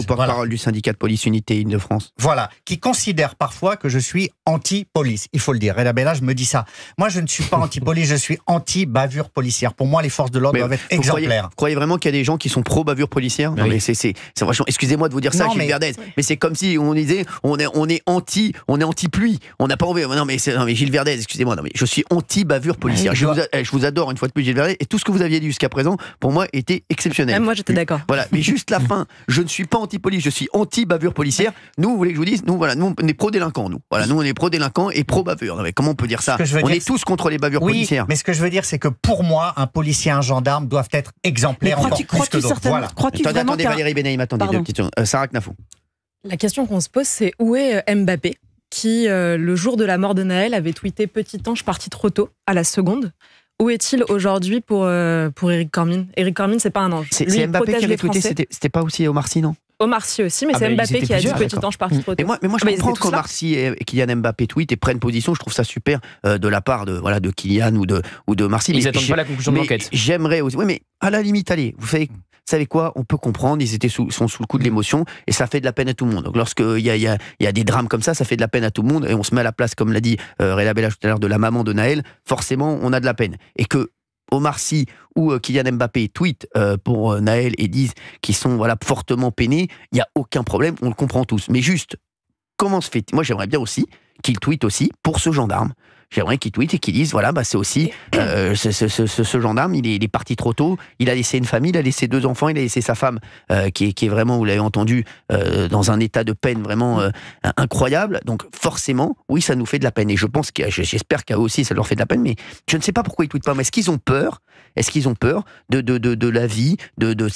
porte-parole du syndicat de police Unité Île-de-France. Voilà, qui considère parfois que je suis anti-police. Il faut le dire, Reda Bellage me dit ça. Moi, je ne suis pas anti-police, je suis anti-bavure policière. Pour moi, les forces de l'ordre doivent être exemplaires. Vous croyez vraiment qu'il y a des gens qui sont pro-bavure policière ? Non, mais c'est franchement, excusez-moi de vous dire ça, Gilles Verdez, mais c'est comme si on disait on est anti-pluie. On n'a pas envie. Non, mais Gilles Verdez, excusez-moi, non, mais je suis anti-bavure policière. Je vous adore une fois de plus, Gilles Verdez, et tout ce que vous aviez dit jusqu'à présent, pour moi, était exceptionnel. Même moi, j'étais d'accord. Voilà, mais juste la fin. Je ne suis pas anti-police, je suis anti-bavure policière. Nous, vous voulez que je vous dise, nous, on est pro-délinquants, nous. Voilà, nous, on est pro-délinquants et pro-bavure. Comment on peut dire ça ? On est tous contre les bavures policières. Mais ce que je veux dire, c'est que pour moi, un policier et un gendarme doivent être exemplaires encore plus que d'autres. Voilà. Attendez, Valérie Benaïm, attendez, 2 questions. Sarah Knafou. La question qu'on se pose, c'est où est Mbappé, qui, le jour de la mort de Naël, avait tweeté « Petit ange parti trop tôt, à la seconde ». Où est-il aujourd'hui pour Éric Cormines ? Éric Cormines, c'est pas un ange. C'est Mbappé qui avait tweeté, c'était pas aussi Omar Sy, non ? Omar Sy aussi, mais c'est Mbappé qui a dit petit ange parti trop tôt. Mais moi je comprends qu'Omar Sy et Kylian Mbappé tweetent et prennent position. Je trouve ça super de la part de Kylian ou de Omar Sy. Ils n'attendent pas la conclusion de l'enquête. J'aimerais aussi. Oui, mais à la limite, allez, vous savez quoi, on peut comprendre, ils sont sous le coup de l'émotion et ça fait de la peine à tout le monde. Donc lorsqu'il y a des drames comme ça fait de la peine à tout le monde et on se met à la place, comme l'a dit Reda Bellage tout à l'heure, de la maman de Naël, forcément on a de la peine. Et que Omar Sy ou Kylian Mbappé tweetent pour Naël et disent qu'ils sont fortement peinés, il n'y a aucun problème, on le comprend tous. Mais juste, comment se fait... Moi, j'aimerais bien aussi qu'ils tweetent aussi pour ce gendarme. J'aimerais qu'ils tweetent et qu'ils disent, c'est aussi, ce gendarme, il est parti trop tôt, il a laissé une famille, il a laissé 2 enfants, il a laissé sa femme, qui est vraiment, vous l'avez entendu, dans un état de peine vraiment incroyable. Donc forcément, oui, ça nous fait de la peine. Et je pense j'espère qu'à eux aussi, ça leur fait de la peine, mais je ne sais pas pourquoi ils tweetent pas. Mais est-ce qu'ils ont peur de la vie de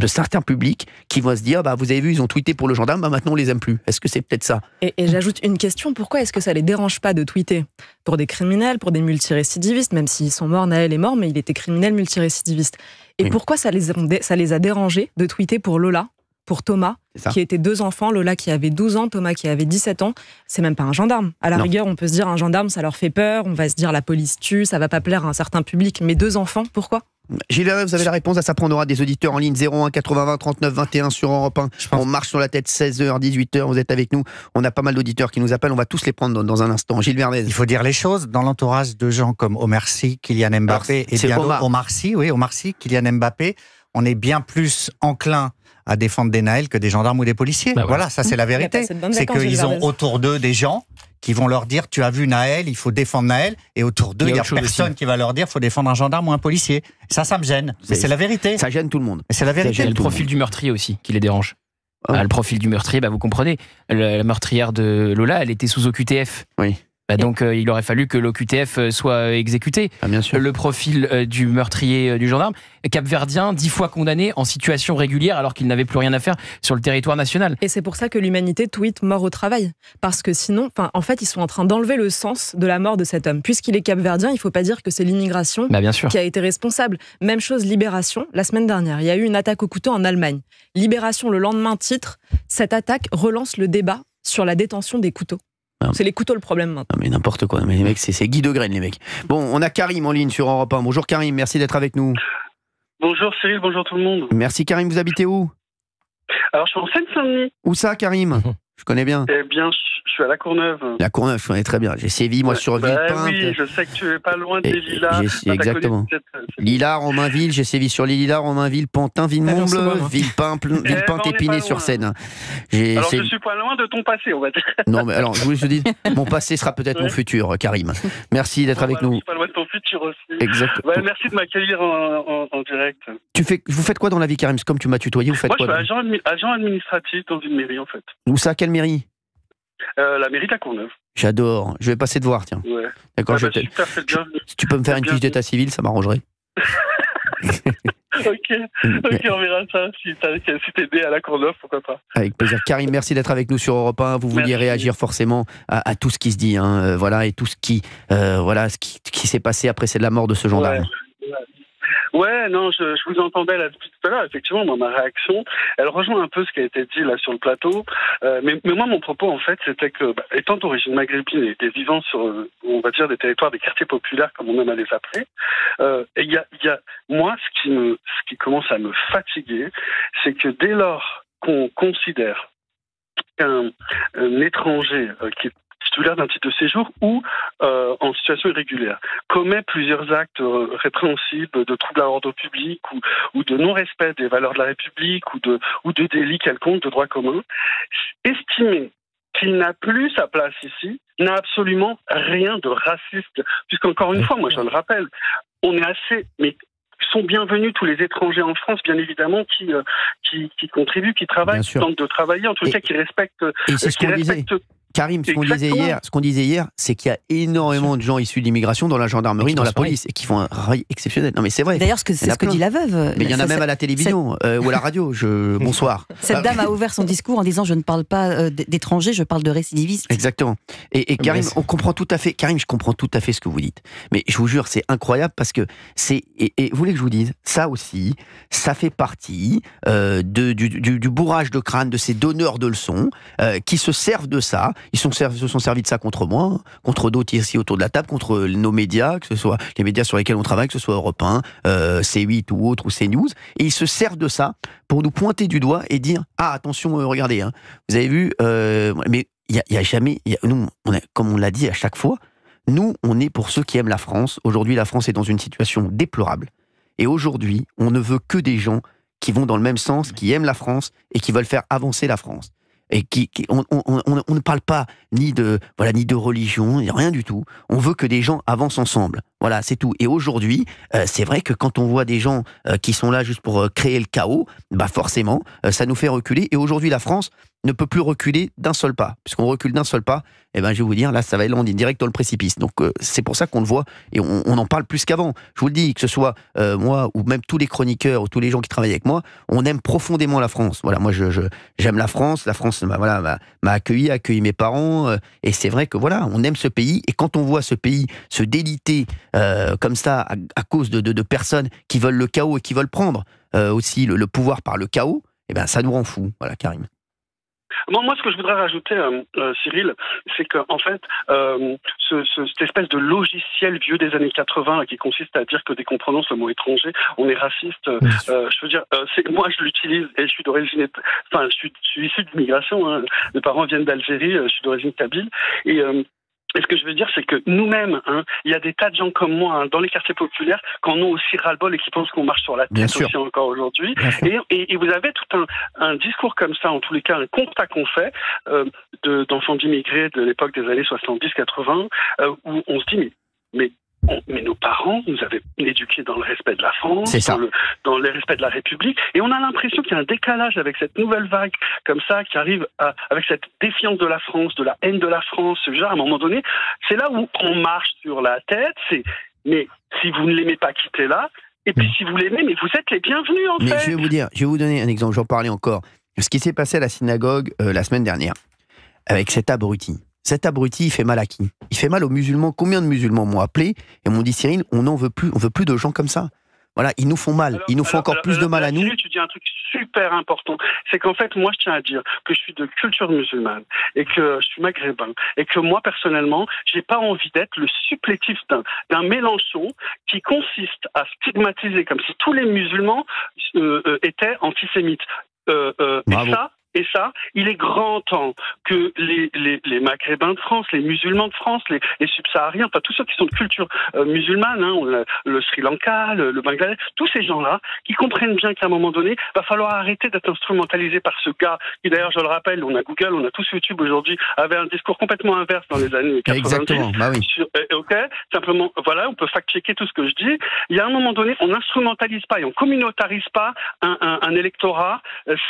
certains publics qui vont se dire, vous avez vu, ils ont tweeté pour le gendarme, maintenant on les aime plus. Est-ce que c'est peut-être ça? Et j'ajoute une question, pourquoi est-ce que ça les dérange pas de tweeter pour des criminels, pour des multirécidivistes, même s'ils sont morts, Naël est mort, mais il était criminel multirécidiviste. Et pourquoi ça les a dérangés de tweeter pour Lola, pour Thomas, qui était 2 enfants, Lola qui avait 12 ans, Thomas qui avait 17 ans, c'est même pas un gendarme. À la rigueur, on peut se dire un gendarme, ça leur fait peur, on va se dire la police tue, ça va pas plaire à un certain public, mais 2 enfants, pourquoi ? Gilles Vernet, vous avez la réponse à ça, prendra des auditeurs en ligne 01 80 39 21 sur Europe 1. On marche sur la tête 16h, 18h, vous êtes avec nous. On a pas mal d'auditeurs qui nous appellent, on va tous les prendre dans un instant. Gilles Vernet. Il faut dire les choses, dans l'entourage de gens comme Omar Sy, Kylian Mbappé et bien d'autres. Omar Sy, Kylian Mbappé, on est bien plus enclin à défendre des Naël que des gendarmes ou des policiers. Voilà, ça c'est la vérité. C'est qu'ils ont autour d'eux des gens qui vont leur dire, tu as vu Naël, il faut défendre Naël, et autour d'eux, il n'y a personne qui va leur dire, il faut défendre un gendarme ou un policier. Ça me gêne. Mais c'est la vérité. Ça gêne tout le monde. C'est la vérité. Il y a le profil du meurtrier aussi qui les dérange. Le profil du meurtrier, vous comprenez, la meurtrière de Lola, elle était sous OQTF. Oui. Donc il aurait fallu que l'OQTF soit exécuté. Bien sûr. Le profil du meurtrier du gendarme, capverdien, 10 fois condamné en situation régulière alors qu'il n'avait plus rien à faire sur le territoire national. Et c'est pour ça que l'humanité tweet mort au travail. Parce que sinon, en fait, ils sont en train d'enlever le sens de la mort de cet homme. Puisqu'il est capverdien, il ne faut pas dire que c'est l'immigration qui a été responsable. Même chose, Libération, la semaine dernière, il y a eu une attaque au couteau en Allemagne. Libération, le lendemain, titre, cette attaque relance le débat sur la détention des couteaux. C'est les couteaux le problème maintenant. Non mais n'importe quoi, mais les mecs, c'est Guy Degraine les mecs. Bon, on a Karim en ligne sur Europe 1. Bonjour Karim, merci d'être avec nous. Bonjour Cyril, bonjour tout le monde. Merci Karim, vous habitez où? Alors je suis en Seine-Saint-Denis. Où ça Karim? Je connais bien. Eh bien, je suis à La Courneuve. La Courneuve, je connais très bien. J'ai sévi, moi, sur Villepinte. Oui, je sais que tu es pas loin des Lilas. Exactement. Lilas, Romainville, j'ai sévi sur les Lilas, Romainville, Pantin, Villemomble, Villepinte, Épinay-sur-Seine. Alors, je suis pas loin de ton passé, on va dire. Non, mais alors, je vous dis, mon passé sera peut-être mon futur, Karim. Merci d'être avec nous. Je suis pas loin de ton futur aussi. Exactement. Merci de m'accueillir en direct. Vous faites quoi dans la vie, Karim? C'est comme tu m'as tutoyé, vous faites quoi? Moi, je suis agent administratif dans une mairie, en fait. Où ça? Quelle mairie? La mairie de La Courneuve. J'adore. Je vais passer te voir, tiens. Ouais. D'accord, super, si tu peux me faire une fiche d'état civil, ça m'arrangerait. Ok, on verra ça. Si t'es né à La Courneuve, pourquoi pas. Avec plaisir. Karim, merci d'être avec nous sur Europe 1. Vous vouliez réagir forcément à tout ce qui se dit, voilà, et tout ce qui s'est passé après c'est de la mort de ce gendarme. Ouais, non, je vous entendais là depuis tout à l'heure. Effectivement, moi, ma réaction, elle rejoint un peu ce qui a été dit là sur le plateau. Mais moi, mon propos, en fait, c'était que, étant d'origine maghrébine et vivant sur, on va dire, des territoires, des quartiers populaires, comme on aime à les appeler, il y a, moi, ce qui commence à me fatiguer, c'est que dès lors qu'on considère qu'un étranger qui est titulaire d'un titre de séjour ou en situation irrégulière commet plusieurs actes répréhensibles de trouble à l'ordre public ou de non-respect des valeurs de la République ou de délits quelconques de droit commun, estimer qu'il n'a plus sa place ici n'a absolument rien de raciste, puisqu'encore une fois, moi je le rappelle, on est assez... mais sont bienvenus tous les étrangers en France, bien évidemment, qui contribuent, qui travaillent, qui tentent de travailler, en tout cas qui respectent... Et c'est ce qu'on disait. Karim, ce qu'on disait hier, c'est qu'il y a énormément de gens issus de l'immigration dans la gendarmerie, dans la police, et qui font un travail exceptionnel. Non mais c'est vrai. D'ailleurs, c'est ce que dit la veuve. Mais il y en a même à la télévision ou à la radio. Bonsoir. Cette dame a ouvert son discours en disant « Je ne parle pas d'étrangers, je parle de récidivistes ». Exactement. Et Karim, on comprend tout à fait. Karim, je comprends tout à fait ce que vous dites. Mais je vous jure, c'est incroyable parce que c'est. Et vous voulez que je vous dise, ça aussi, ça fait partie du bourrage de crâne de ces donneurs de leçons qui se servent de ça. Ils se sont servis de ça contre moi, contre d'autres ici autour de la table, contre nos médias, que ce soit les médias sur lesquels on travaille, que ce soit Europe 1, C8 ou autre, ou CNews, et ils se servent de ça pour nous pointer du doigt et dire « Ah, attention, regardez, vous avez vu, mais il y a jamais, nous, comme on l'a dit à chaque fois, Nous, on est pour ceux qui aiment la France. Aujourd'hui, la France est dans une situation déplorable. Et aujourd'hui, on ne veut que des gens qui vont dans le même sens, qui aiment la France et qui veulent faire avancer la France. Et on ne parle pas ni de religion, rien du tout. On veut que des gens avancent ensemble. Voilà, c'est tout. Et aujourd'hui, c'est vrai que quand on voit des gens qui sont là juste pour créer le chaos, bah forcément, ça nous fait reculer. Et aujourd'hui, la France ne peut plus reculer d'un seul pas. Puisqu'on recule d'un seul pas, eh ben, je vais vous dire, là, ça va aller direct dans le précipice. Donc, c'est pour ça qu'on le voit et on en parle plus qu'avant. Je vous le dis, que ce soit moi ou même tous les chroniqueurs ou tous les gens qui travaillent avec moi, on aime profondément la France. Voilà, moi, j'aime la France. La France, m'a accueilli mes parents. Et c'est vrai que voilà, on aime ce pays. Et quand on voit ce pays se déliter comme ça à cause de personnes qui veulent le chaos et qui veulent prendre aussi le pouvoir par le chaos, eh ben, ça nous rend fous. Voilà, Karim. Moi, ce que je voudrais rajouter, Cyril, c'est qu'en fait, cette espèce de logiciel vieux des années 80 qui consiste à dire que dès qu'on prononce le mot étranger, on est raciste. Je veux dire, moi, je l'utilise et je suis d'origine, enfin, je suis issu d'immigration. Hein. Mes parents viennent d'Algérie, je suis d'origine kabyle et ce que je veux dire, c'est que nous-mêmes, il y a des tas de gens comme moi dans les quartiers populaires qui en ont aussi ras-le-bol et qui pensent qu'on marche sur la tête aussi encore aujourd'hui. Et vous avez tout un discours comme ça, en tous les cas, un constat qu'on fait d'enfants d'immigrés de l'époque des années 70-80, où on se dit, mais nos parents nous avaient éduqués dans le respect de la France, dans le respect de la République, et on a l'impression qu'il y a un décalage avec cette nouvelle vague comme ça qui arrive avec cette défiance de la France, de la haine de la France, genre à un moment donné, c'est là où on marche sur la tête. Mais si vous ne l'aimez pas, quittez-la. Et puis si vous l'aimez, mais vous êtes les bienvenus en fait. Mais je vais vous donner un exemple. J'en parlais encore. Ce qui s'est passé à la synagogue la semaine dernière avec cet abruti. Cet abruti, il fait mal à qui? Il fait mal aux musulmans. Combien de musulmans m'ont appelé et m'ont dit, Cyril, on veut plus de gens comme ça. Voilà, ils nous font mal. Ils nous font encore plus de mal à nous. Tu dis un truc super important. C'est qu'en fait, moi, je tiens à dire que je suis de culture musulmane et que je suis maghrébin et que moi, personnellement, j'ai pas envie d'être le supplétif d'un Mélenchon qui consiste à stigmatiser comme si tous les musulmans étaient antisémites. Et ça, il est grand temps que les Maghrébins de France, les musulmans de France, les subsahariens, enfin tous ceux qui sont de culture musulmane, le Sri Lanka, le Bangladesh, tous ces gens-là, qui comprennent bien qu'à un moment donné, va falloir arrêter d'être instrumentalisé par ce gars, qui d'ailleurs, je le rappelle, on a Google, on a tous YouTube aujourd'hui, avait un discours complètement inverse dans les années 90. Exactement, bah oui. Simplement, voilà, on peut fact-checker tout ce que je dis. Il y a un moment donné, on n'instrumentalise pas et on communautarise pas un électorat,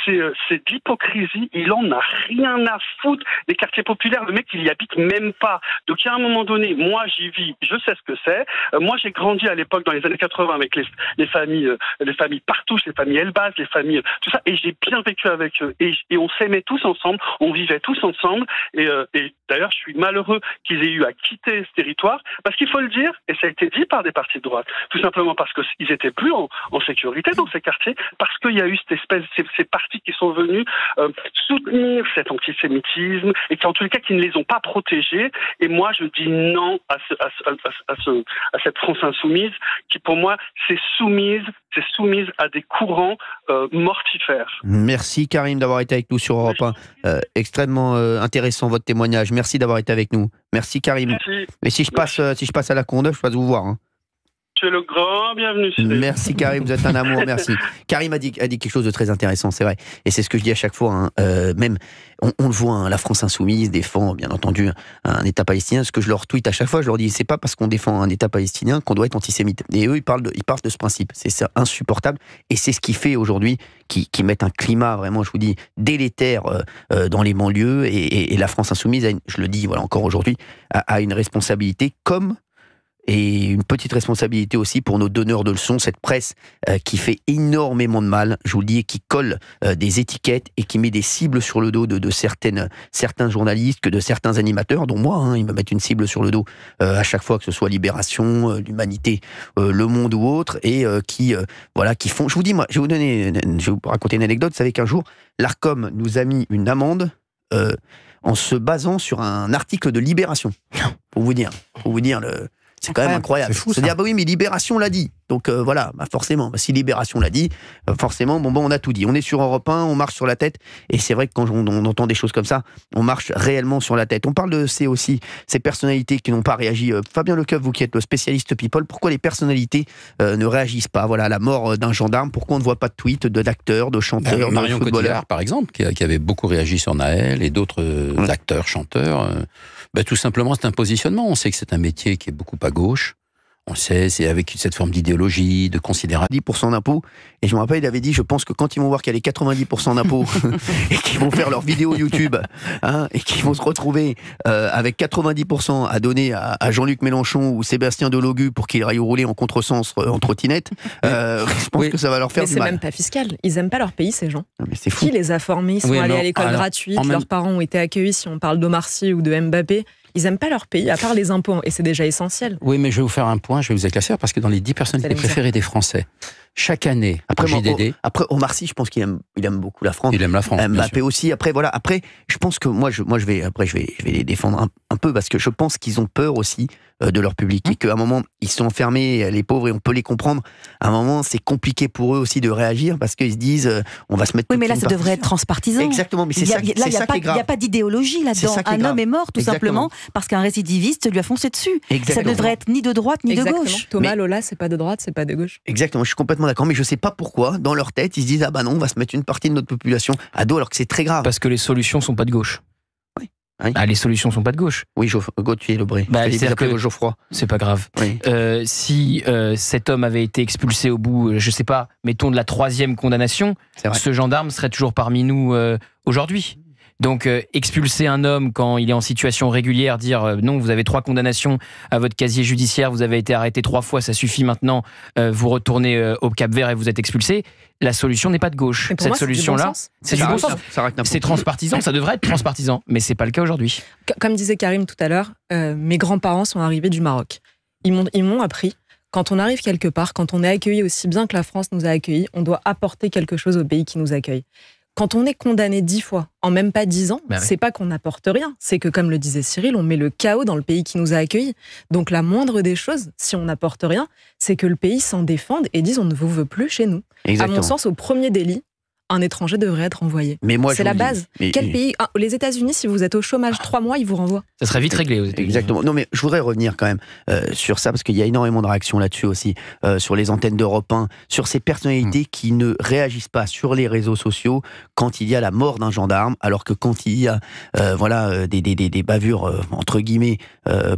c'est de l'hypocrisie. Il en a rien à foutre des quartiers populaires. Le mec, il y habite même pas. Donc, il y a un moment donné, moi, j'y vis, je sais ce que c'est. Moi, j'ai grandi à l'époque, dans les années 80, avec les familles Partouche, les familles Elbaz, les familles, tout ça. Et j'ai bien vécu avec eux. Et on s'aimait tous ensemble. On vivait tous ensemble. Et d'ailleurs, je suis malheureux qu'ils aient eu à quitter ce territoire. Parce qu'il faut le dire, et ça a été dit par des partis de droite, tout simplement parce qu'ils étaient plus en sécurité dans ces quartiers, parce qu'il y a eu ces partis qui sont venus soutenir cet antisémitisme et qui, en tous les cas, qui ne les ont pas protégés. Et moi, je dis non à cette France insoumise qui, pour moi, c'est soumise à des courants mortifères. Merci Karim d'avoir été avec nous sur Europe 1. Extrêmement intéressant votre témoignage. Merci d'avoir été avec nous. Merci Karim. Merci. Mais si je passe à la Condeuve, je passe vous voir. Tu es le grand bienvenu. Merci Karim, vous êtes un amour, merci. Karim a dit quelque chose de très intéressant, c'est vrai. Et c'est ce que je dis à chaque fois. Même, on le voit, la France insoumise défend, bien entendu, un État palestinien. Ce que je leur tweete à chaque fois, je leur dis, c'est pas parce qu'on défend un État palestinien qu'on doit être antisémite. Et eux, ils partent de ce principe. C'est insupportable. Et c'est ce qui fait aujourd'hui qui mettent un climat vraiment, je vous dis, délétère dans les banlieues. Et la France insoumise, je le dis voilà encore aujourd'hui, a une responsabilité et une petite responsabilité aussi pour nos donneurs de leçons, cette presse qui fait énormément de mal, je vous le dis, qui colle des étiquettes et qui met des cibles sur le dos de certains journalistes, que de certains animateurs, dont moi, ils me mettent une cible sur le dos à chaque fois, que ce soit Libération, l'Humanité, Le Monde ou autre, et qui font... Je vous dis, moi, je vais vous raconter une anecdote. Vous savez qu'un jour, l'Arcom nous a mis une amende en se basant sur un article de Libération. Pour vous dire C'est quand même incroyable. C'est-à-dire, bah oui, mais Libération l'a dit. Donc voilà, bah forcément, bah, si Libération l'a dit, forcément, bon, on a tout dit. On est sur Europe 1, on marche sur la tête. Et c'est vrai que quand on entend des choses comme ça, on marche réellement sur la tête. On parle de ces personnalités qui n'ont pas réagi. Fabien Lecoeuf, vous qui êtes le spécialiste people, pourquoi les personnalités ne réagissent pas? Voilà, la mort d'un gendarme, pourquoi on ne voit pas de tweets d'acteurs, de chanteurs, Marion de footballeurs? Cotillard, par exemple, qui avait beaucoup réagi sur Naël et d'autres acteurs, chanteurs. Tout simplement, c'est un positionnement. On sait que c'est un métier qui est beaucoup à gauche. On le sait, c'est avec cette forme d'idéologie, de considération. 10% d'impôts. Et je me rappelle, il avait dit, je pense que quand ils vont voir qu'il y a les 90% d'impôts et qu'ils vont faire leur vidéo YouTube, et qu'ils vont se retrouver avec 90% à donner à Jean-Luc Mélenchon ou Sébastien Delogu pour qu'ils aillent rouler en contresens en trottinette, je pense que ça va leur faire du mal. Mais c'est même pas fiscal. Ils aiment pas leur pays, ces gens. Non, mais c'est fou. Qui les a formés? Ils sont allés à l'école gratuite, leurs parents ont été accueillis. Si on parle d'Omar Sy ou de Mbappé, ils n'aiment pas leur pays, à part les impôts, et c'est déjà essentiel. Oui, mais je vais vous faire un point, je vais vous éclaircir, parce que dans les 10 personnalités préférées des Français, chaque année, après JDD... Après, Omar Sy, je pense qu'il aime beaucoup la France. Il aime la France, Mbappé aussi. Après, voilà. Après, je pense que moi, je vais les défendre un peu, parce que je pense qu'ils ont peur aussi de leur public, et qu'à un moment, ils sont enfermés, les pauvres, et on peut les comprendre. À un moment, c'est compliqué pour eux aussi de réagir, parce qu'ils se disent, on va se mettre... Oui, mais là, ça devrait être transpartisan. Exactement, mais c'est ça qui est grave. Il n'y a pas d'idéologie là-dedans. Un homme est mort, tout simplement, parce qu'un récidiviste lui a foncé dessus. Ça ne devrait être ni de droite, ni de gauche. Thomas Lola, c'est pas de droite, c'est pas de gauche. Exactement, je suis complètement d'accord, mais je sais pas pourquoi, dans leur tête, ils se disent, ah bah non, on va se mettre une partie de notre population à dos, alors que c'est très grave. Parce que les solutions sont pas de gauche. Oui. Les solutions sont pas de gauche. Oui, Gauthier Lebré. C'est-à-dire que Geoffroy. C'est pas grave. Oui. Si cet homme avait été expulsé au bout, je sais pas, mettons de la 3e condamnation, ce gendarme serait toujours parmi nous aujourd'hui. Donc expulser un homme quand il est en situation régulière, dire non, vous avez 3 condamnations à votre casier judiciaire, vous avez été arrêté 3 fois, ça suffit maintenant, vous retournez au Cap-Vert et vous êtes expulsé. La solution n'est pas de gauche. Cette solution-là, c'est du bon sens. C'est transpartisan, ça devrait être transpartisan, mais c'est pas le cas aujourd'hui. Comme disait Karim tout à l'heure, mes grands-parents sont arrivés du Maroc. Ils m'ont appris, quand on arrive quelque part, quand on est accueilli aussi bien que la France nous a accueillis, on doit apporter quelque chose au pays qui nous accueille. Quand on est condamné 10 fois, en même pas 10 ans, c'est pas qu'on n'apporte rien. C'est que, comme le disait Cyril, on met le chaos dans le pays qui nous a accueillis. Donc la moindre des choses, si on n'apporte rien, c'est que le pays s'en défende et dise on ne vous veut plus chez nous. Exactement. À mon sens, au premier délit, un étranger devrait être envoyé. C'est la base. Quel pays? Les États-Unis, si vous êtes au chômage 3 mois, ils vous renvoient. Ça serait vite réglé aux États-Unis. Exactement. Non, mais je voudrais revenir quand même sur ça, parce qu'il y a énormément de réactions là-dessus aussi, sur les antennes d'Europe 1, sur ces personnalités qui ne réagissent pas sur les réseaux sociaux quand il y a la mort d'un gendarme, alors que quand il y a des bavures entre guillemets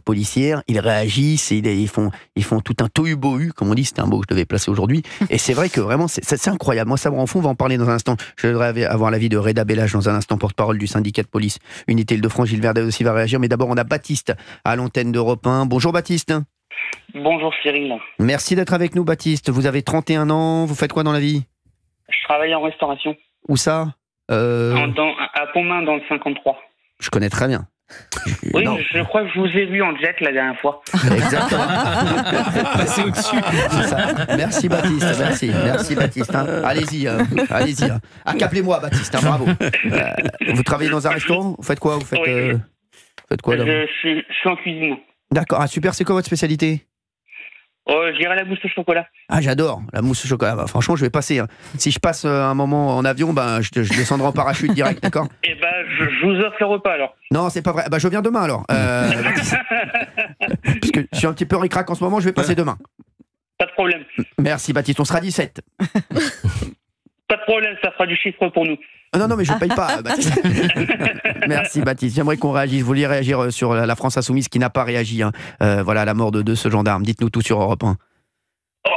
policières, ils réagissent et ils font tout un tohu-bohu, comme on dit, c'était un mot que je devais placer aujourd'hui. Et c'est vrai que vraiment, c'est incroyable. Moi, ça me rend fou. On va en parler dans un instant. Je voudrais avoir l'avis de Reda Bellage dans un instant, porte-parole du syndicat de police Unité Île-de-France. Gilles Verdez aussi va réagir, mais d'abord on a Baptiste à l'antenne d'Europe 1. Bonjour Baptiste. Bonjour Cyril. Merci d'être avec nous Baptiste. Vous avez 31 ans, vous faites quoi dans la vie? Je travaille en restauration. Où ça? À Pontmain dans le 53. Je connais très bien. Oui, je crois que je vous ai vu en jet la dernière fois. Exactement. C'est au-dessus. C'est ça. Merci Baptiste, merci Baptiste. Allez-y. Accablez-moi Baptiste, bravo. Vous travaillez dans un restaurant? Vous faites quoi? Vous faites quoi là? Je suis en cuisine. D'accord, super. C'est quoi votre spécialité? Je dirais la mousse au chocolat. Ah, j'adore la mousse au chocolat. Bah, franchement, je vais passer. Si je passe un moment en avion, je descendrai en parachute direct, d'accord? Eh ben, je vous offre le repas alors. Non, c'est pas vrai. Je viens demain alors. Puisque je suis un petit peu ric-rac en ce moment, je vais passer demain. Pas de problème. Merci Baptiste, on sera 17. Pas de problème, ça fera du chiffre pour nous. Non, mais je ne paye pas, Baptiste. Merci, Baptiste. J'aimerais qu'on réagisse. Vous vouliez réagir sur la France Insoumise qui n'a pas réagi. Voilà, la mort de ce gendarme. Dites-nous tout sur Europe 1.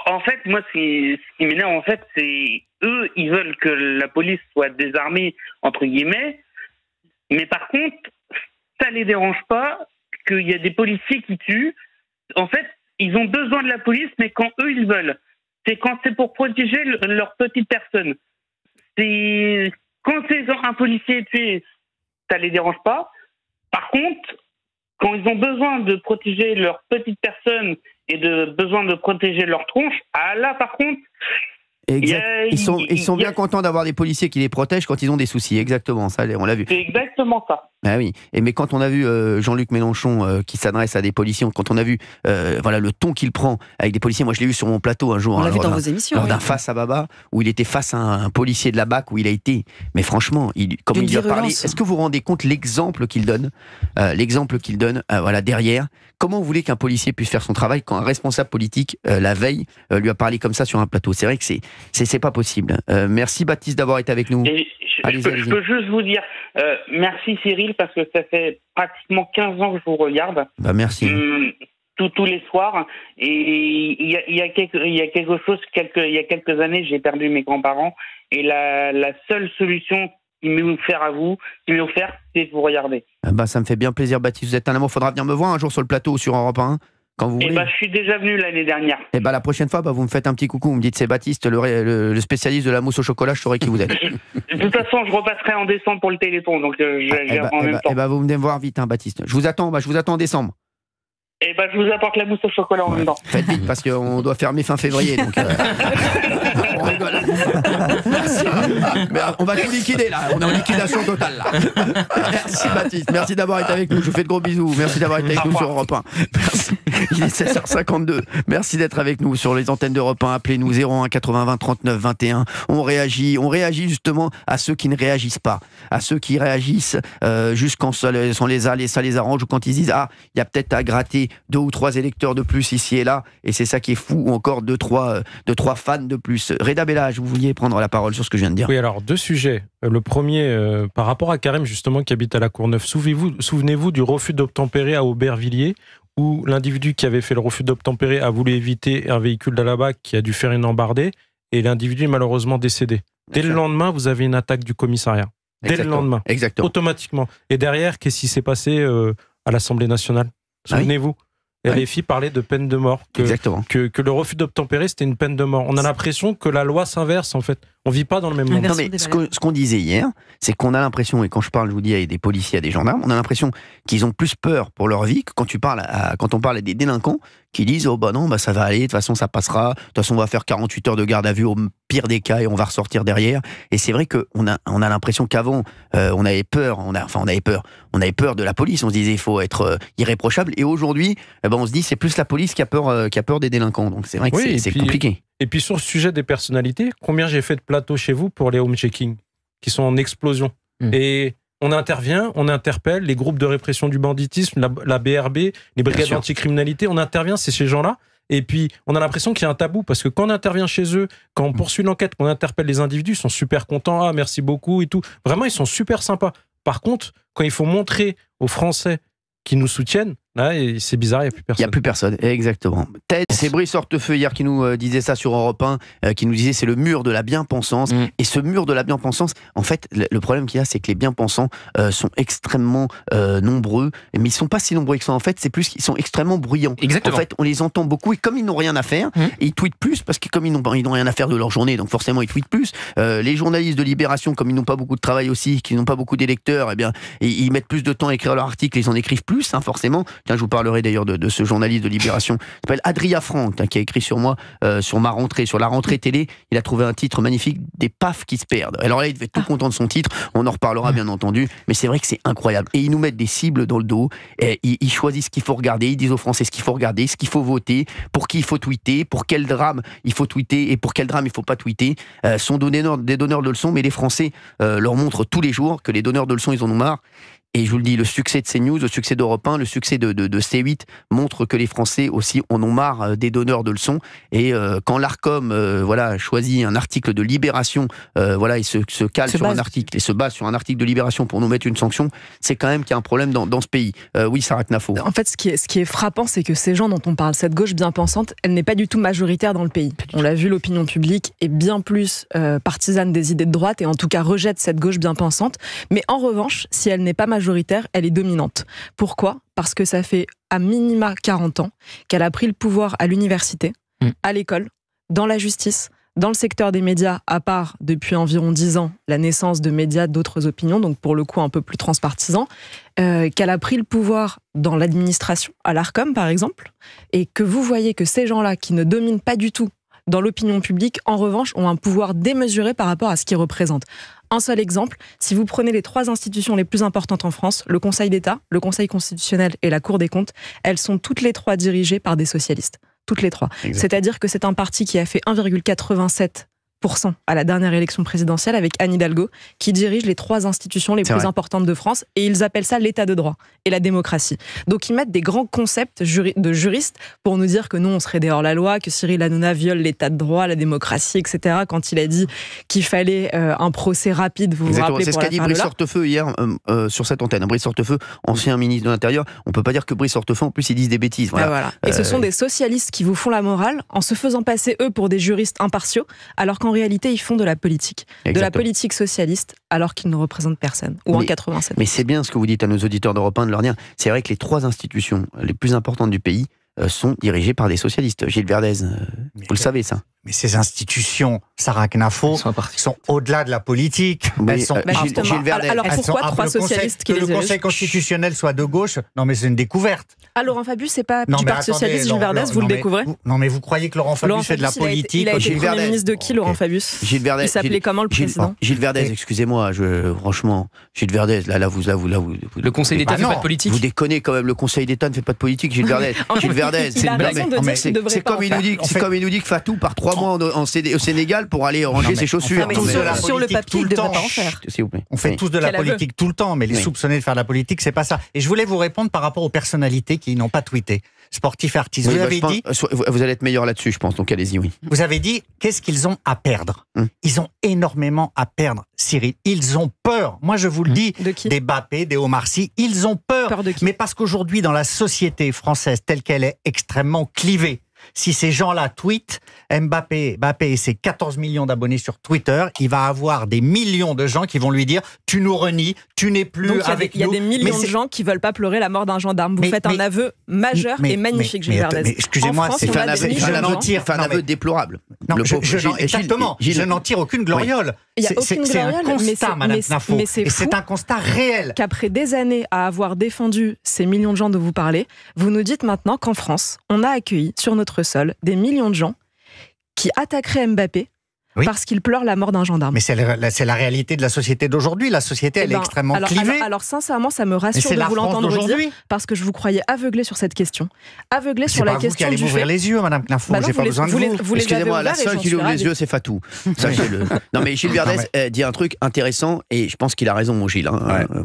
En fait, moi, ce qui m'énerve, en fait, c'est eux, ils veulent que la police soit désarmée, entre guillemets. Mais par contre, ça les dérange pas qu'il y a des policiers qui tuent. En fait, ils ont besoin de la police, mais quand eux, ils veulent. C'est quand c'est pour protéger leur petite personne. C'est quand c'est un policier tué, ça les dérange pas. Par contre, quand ils ont besoin de protéger leur petite personne et besoin de protéger leur tronche, là par contre, ils sont bien contents d'avoir des policiers qui les protègent quand ils ont des soucis. Exactement, ça, on l'a vu. C'est exact. exactement ça. Ah oui, mais quand on a vu Jean-Luc Mélenchon qui s'adresse à des policiers, quand on a vu voilà, le ton qu'il prend avec des policiers, moi je l'ai vu sur mon plateau un jour. On l'a vu dans vos émissions. Lors d'un face à Baba, où il était face à un policier de la BAC, où il a été, mais franchement, comme il lui a parlé, est-ce que vous vous rendez compte l'exemple qu'il donne voilà, derrière? Comment vous voulez qu'un policier puisse faire son travail quand un responsable politique, la veille, lui a parlé comme ça sur un plateau? C'est vrai que c'est pas possible. Merci Baptiste d'avoir été avec nous. Je peux juste vous dire merci Cyril, parce que ça fait pratiquement 15 ans que je vous regarde. Bah merci. Tous les soirs. Et il y a quelque chose, il y a quelques années, j'ai perdu mes grands-parents. Et la seule solution qui m'est offerte, c'est de vous regarder. Bah, ça me fait bien plaisir, Baptiste. Vous êtes un amour. Faudra venir me voir un jour sur le plateau sur Europe 1. Quand vous voulez. Je suis déjà venu l'année dernière. Et la prochaine fois, vous me faites un petit coucou, vous me dites c'est Baptiste, le spécialiste de la mousse au chocolat, je saurai qui vous êtes. De toute façon, je repasserai en décembre pour le Téléthon, donc en même temps. Vous venez me voir vite, Baptiste. Je vous attends en décembre. Je vous apporte la mousse au chocolat en même temps. Faites vite, parce qu'on doit fermer fin février, donc... on rigole. Merci. Mais on va tout liquider, là. On est en liquidation totale, là. Merci, Baptiste. Merci d'avoir été avec nous. Je vous fais de gros bisous. Merci d'avoir été avec nous sur Europe 1. Merci. Il est 16h52. Merci d'être avec nous sur les antennes d'Europe 1. Appelez-nous 01 80 20 39 21. On réagit justement à ceux qui ne réagissent pas. À ceux qui réagissent juste quand ça les arrange, ou quand ils disent il y a peut-être à gratter 2 ou 3 électeurs de plus ici et là, et c'est ça qui est fou, ou encore 2-3 fans de plus. Reda Bellage, vous vouliez prendre la parole sur ce que je viens de dire. Oui, alors 2 sujets. Le premier, par rapport à Karim, justement, qui habite à la Courneuve. Souvenez-vous du refus d'obtempérer à Aubervilliers, où l'individu qui avait fait le refus d'obtempérer a voulu éviter un véhicule de la BAC qui a dû faire une embardée, et l'individu est malheureusement décédé. Dès le lendemain, vous avez une attaque du commissariat. Dès le lendemain. Exactement. Automatiquement. Et derrière, qu'est-ce qui s'est passé à l'Assemblée nationale? Souvenez-vous. Et les filles parlaient de peine de mort. Que le refus d'obtempérer, c'était une peine de mort. On a l'impression que la loi s'inverse, en fait. On ne vit pas dans le même monde. Non, mais ce qu'on disait hier, c'est qu'on a l'impression, et quand je parle, je vous dis, à des policiers, à des gendarmes, on a l'impression qu'ils ont plus peur pour leur vie que quand on parle à des délinquants qui disent ça va aller, de toute façon ça passera, de toute façon on va faire 48 heures de garde à vue au pire des cas et on va ressortir derrière. Et c'est vrai qu'on a l'impression qu'avant on avait peur de la police, on se disait il faut être irréprochable, et aujourd'hui on se dit c'est plus la police qui a peur des délinquants, donc c'est vrai que c'est compliqué. Et puis sur le sujet des personnalités, combien j'ai fait de plateaux chez vous pour les home checking qui sont en explosion. Et on intervient, on interpelle les groupes de répression du banditisme, la BRB, les brigades anticriminalité, on intervient, c'est ces gens-là. Et puis, on a l'impression qu'il y a un tabou, parce que quand on intervient chez eux, quand on poursuit l'enquête, qu'on interpelle les individus, ils sont super contents, merci beaucoup et tout. Vraiment, ils sont super sympas. Par contre, quand il faut montrer aux Français qui nous soutiennent, là, c'est bizarre, il n'y a plus personne. Il n'y a plus personne, exactement. C'est Brice Hortefeux hier qui nous disait ça sur Europe 1, qui nous disait c'est le mur de la bien-pensance. Et ce mur de la bien-pensance, en fait, le problème qu'il y a, c'est que les bien-pensants sont extrêmement nombreux, mais ils ne sont pas si nombreux que ça. En fait, c'est plus qu'ils sont extrêmement bruyants. Exactement. En fait, on les entend beaucoup, et comme ils n'ont rien à faire, ils tweetent plus, parce que comme ils n'ont rien à faire de leur journée, donc forcément ils tweetent plus. Les journalistes de Libération, comme ils n'ont pas beaucoup de travail aussi, qu'ils n'ont pas beaucoup d'électeurs, ils mettent plus de temps à écrire leur article, ils en écrivent plus, forcément. Tiens, je vous parlerai d'ailleurs de ce journaliste de Libération, qui s'appelle Adrien Franck, qui a écrit sur moi, sur ma rentrée, sur la rentrée télé. Il a trouvé un titre magnifique, Des PAF qui se perdent. Alors là, il devait être tout content de son titre, on en reparlera bien entendu, mais c'est vrai que c'est incroyable. Et ils nous mettent des cibles dans le dos, et ils choisissent ce qu'il faut regarder, ils disent aux Français ce qu'il faut regarder, ce qu'il faut voter, pour qui il faut tweeter, pour quel drame il faut tweeter, et pour quel drame il ne faut pas tweeter. Sont des donneurs de leçons, mais les Français leur montrent tous les jours que les donneurs de leçons, ils en ont marre. Et je vous le dis, le succès de CNews, le succès d'Europe 1, le succès de C8 montre que les Français aussi en ont marre des donneurs de leçons. Et quand l'Arcom choisit un article de Libération, et se cale sur un article, et se base sur un article de Libération pour nous mettre une sanction, c'est quand même qu'il y a un problème dans ce pays. Oui, Sarah Knafo. En fait, ce qui est frappant, c'est que ces gens dont on parle, cette gauche bien pensante, elle n'est pas du tout majoritaire dans le pays. On l'a vu, l'opinion publique est bien plus partisane des idées de droite, et en tout cas rejette cette gauche bien pensante. Mais en revanche, si elle n'est pas majoritaire, elle est dominante. Pourquoi ? Parce que ça fait à minima 40 ans qu'elle a pris le pouvoir à l'université, à l'école, dans la justice, dans le secteur des médias, à part depuis environ 10 ans la naissance de médias d'autres opinions, donc pour le coup un peu plus transpartisans, qu'elle a pris le pouvoir dans l'administration, à l'Arcom par exemple, et que vous voyez que ces gens-là qui ne dominent pas du tout dans l'opinion publique, en revanche, ont un pouvoir démesuré par rapport à ce qu'ils représentent. Un seul exemple, si vous prenez les 3 institutions les plus importantes en France, le Conseil d'État, le Conseil constitutionnel et la Cour des comptes, elles sont toutes les 3 dirigées par des socialistes. Toutes les 3. C'est-à-dire que c'est un parti qui a fait 1,87% à la dernière élection présidentielle avec Anne Hidalgo, qui dirige les 3 institutions les plus importantes de France, et ils appellent ça l'état de droit et la démocratie. Donc ils mettent des grands concepts de juristes pour nous dire que nous on serait des hors-la-loi, que Cyril Hanouna viole l'état de droit, la démocratie, etc. Quand il a dit qu'il fallait un procès rapide, vous vous rappelez, c'est ce qu'a dit Brice Hortefeux hier sur cette antenne. Brice Hortefeux, ancien ministre de l'Intérieur, on peut pas dire que Brice Hortefeux en plus ils disent des bêtises. Voilà. Et ce sont des socialistes qui vous font la morale en se faisant passer eux pour des juristes impartiaux, alors qu'en réalité, ils font de la politique. Exactement. De la politique socialiste, alors qu'ils ne représentent personne. Ou en 87. Mais c'est bien ce que vous dites à nos auditeurs d'Europe 1 de leur dire. C'est vrai que les 3 institutions les plus importantes du pays sont dirigées par des socialistes. Gilles Verdez, vous le savez ça. Mais ces institutions, Sarah Knafo, sont au-delà de la politique. Elles sont Gilles Verdez. Alors pourquoi 3 socialistes qui les dirigent ? Que le Conseil constitutionnel soit de gauche, non mais c'est une découverte. Laurent Fabius, c'est pas du Parti socialiste, Gilles Verdez, vous le découvrez ? Non mais vous croyez que Laurent Fabius fait de la politique ? Il a été Premier ministre de qui, Laurent Fabius ? Gilles Verdez. Il s'appelait comment le président ? Gilles Verdez, excusez-moi, franchement, Gilles Verdez, là vous. Le Conseil d'État ne fait pas de politique. Vous déconnez quand même, le Conseil d'État ne fait pas de politique, Gilles Verdez. Gilles Verdez, c'est comme il nous dit que Fatou part 3 mois au Sénégal pour aller ranger ses chaussures. Sur le papier, il ne devrait pas en faire. On fait tous de la politique tout le temps, mais les soupçonnés de faire de la politique, c'est pas ça. Et je voulais vous répondre par rapport aux personnalités qui n'ont pas tweeté. Sportifs, artistes. Vous avez dit. Vous allez être meilleur là-dessus, je pense, donc allez-y, oui. Vous avez dit, qu'est-ce qu'ils ont à perdre ? Ils ont énormément à perdre, Cyril. Ils ont peur. Moi, je vous le dis, des Mbappé, des Omar Sy, ils ont peur. Peur de qui ? Mais parce qu'aujourd'hui, dans la société française telle qu'elle est extrêmement clivée, si ces gens-là tweetent, Mbappé et ses 14 millions d'abonnés sur Twitter, il va avoir des millions de gens qui vont lui dire « Tu nous renies, tu n'es plus avec nous ». Il y a des millions de gens qui ne veulent pas pleurer la mort d'un gendarme. Vous faites un aveu majeur et magnifique, Gilles Verdez. Excusez-moi, c'est un aveu déplorable. Non, exactement, je n'en tire aucune gloriole. Il n'y a aucune gloriole, c'est un constat, Madame Knafo, et c'est un constat réel. Qu'après des années à avoir défendu ces millions de gens dont vous parlez, vous nous dites maintenant qu'en France, on a accueilli sur notre sol des millions de gens qui attaqueraient Mbappé parce qu'il pleure la mort d'un gendarme. Mais c'est la réalité de la société d'aujourd'hui. La société, elle est extrêmement clivée. Alors sincèrement, ça me rassure de vous l'entendre dire, parce que je vous croyais aveuglé sur cette question. Aveuglé sur la question du fait... C'est pas vous qui allez m'ouvrir les yeux, Madame Knafo, j'ai pas besoin de vous. Excusez-moi, la seule qui ouvre les yeux, c'est Fatou. Sachez-le. Non mais Gilles Verdez dit un truc intéressant, et je pense qu'il a raison, mon Gilles.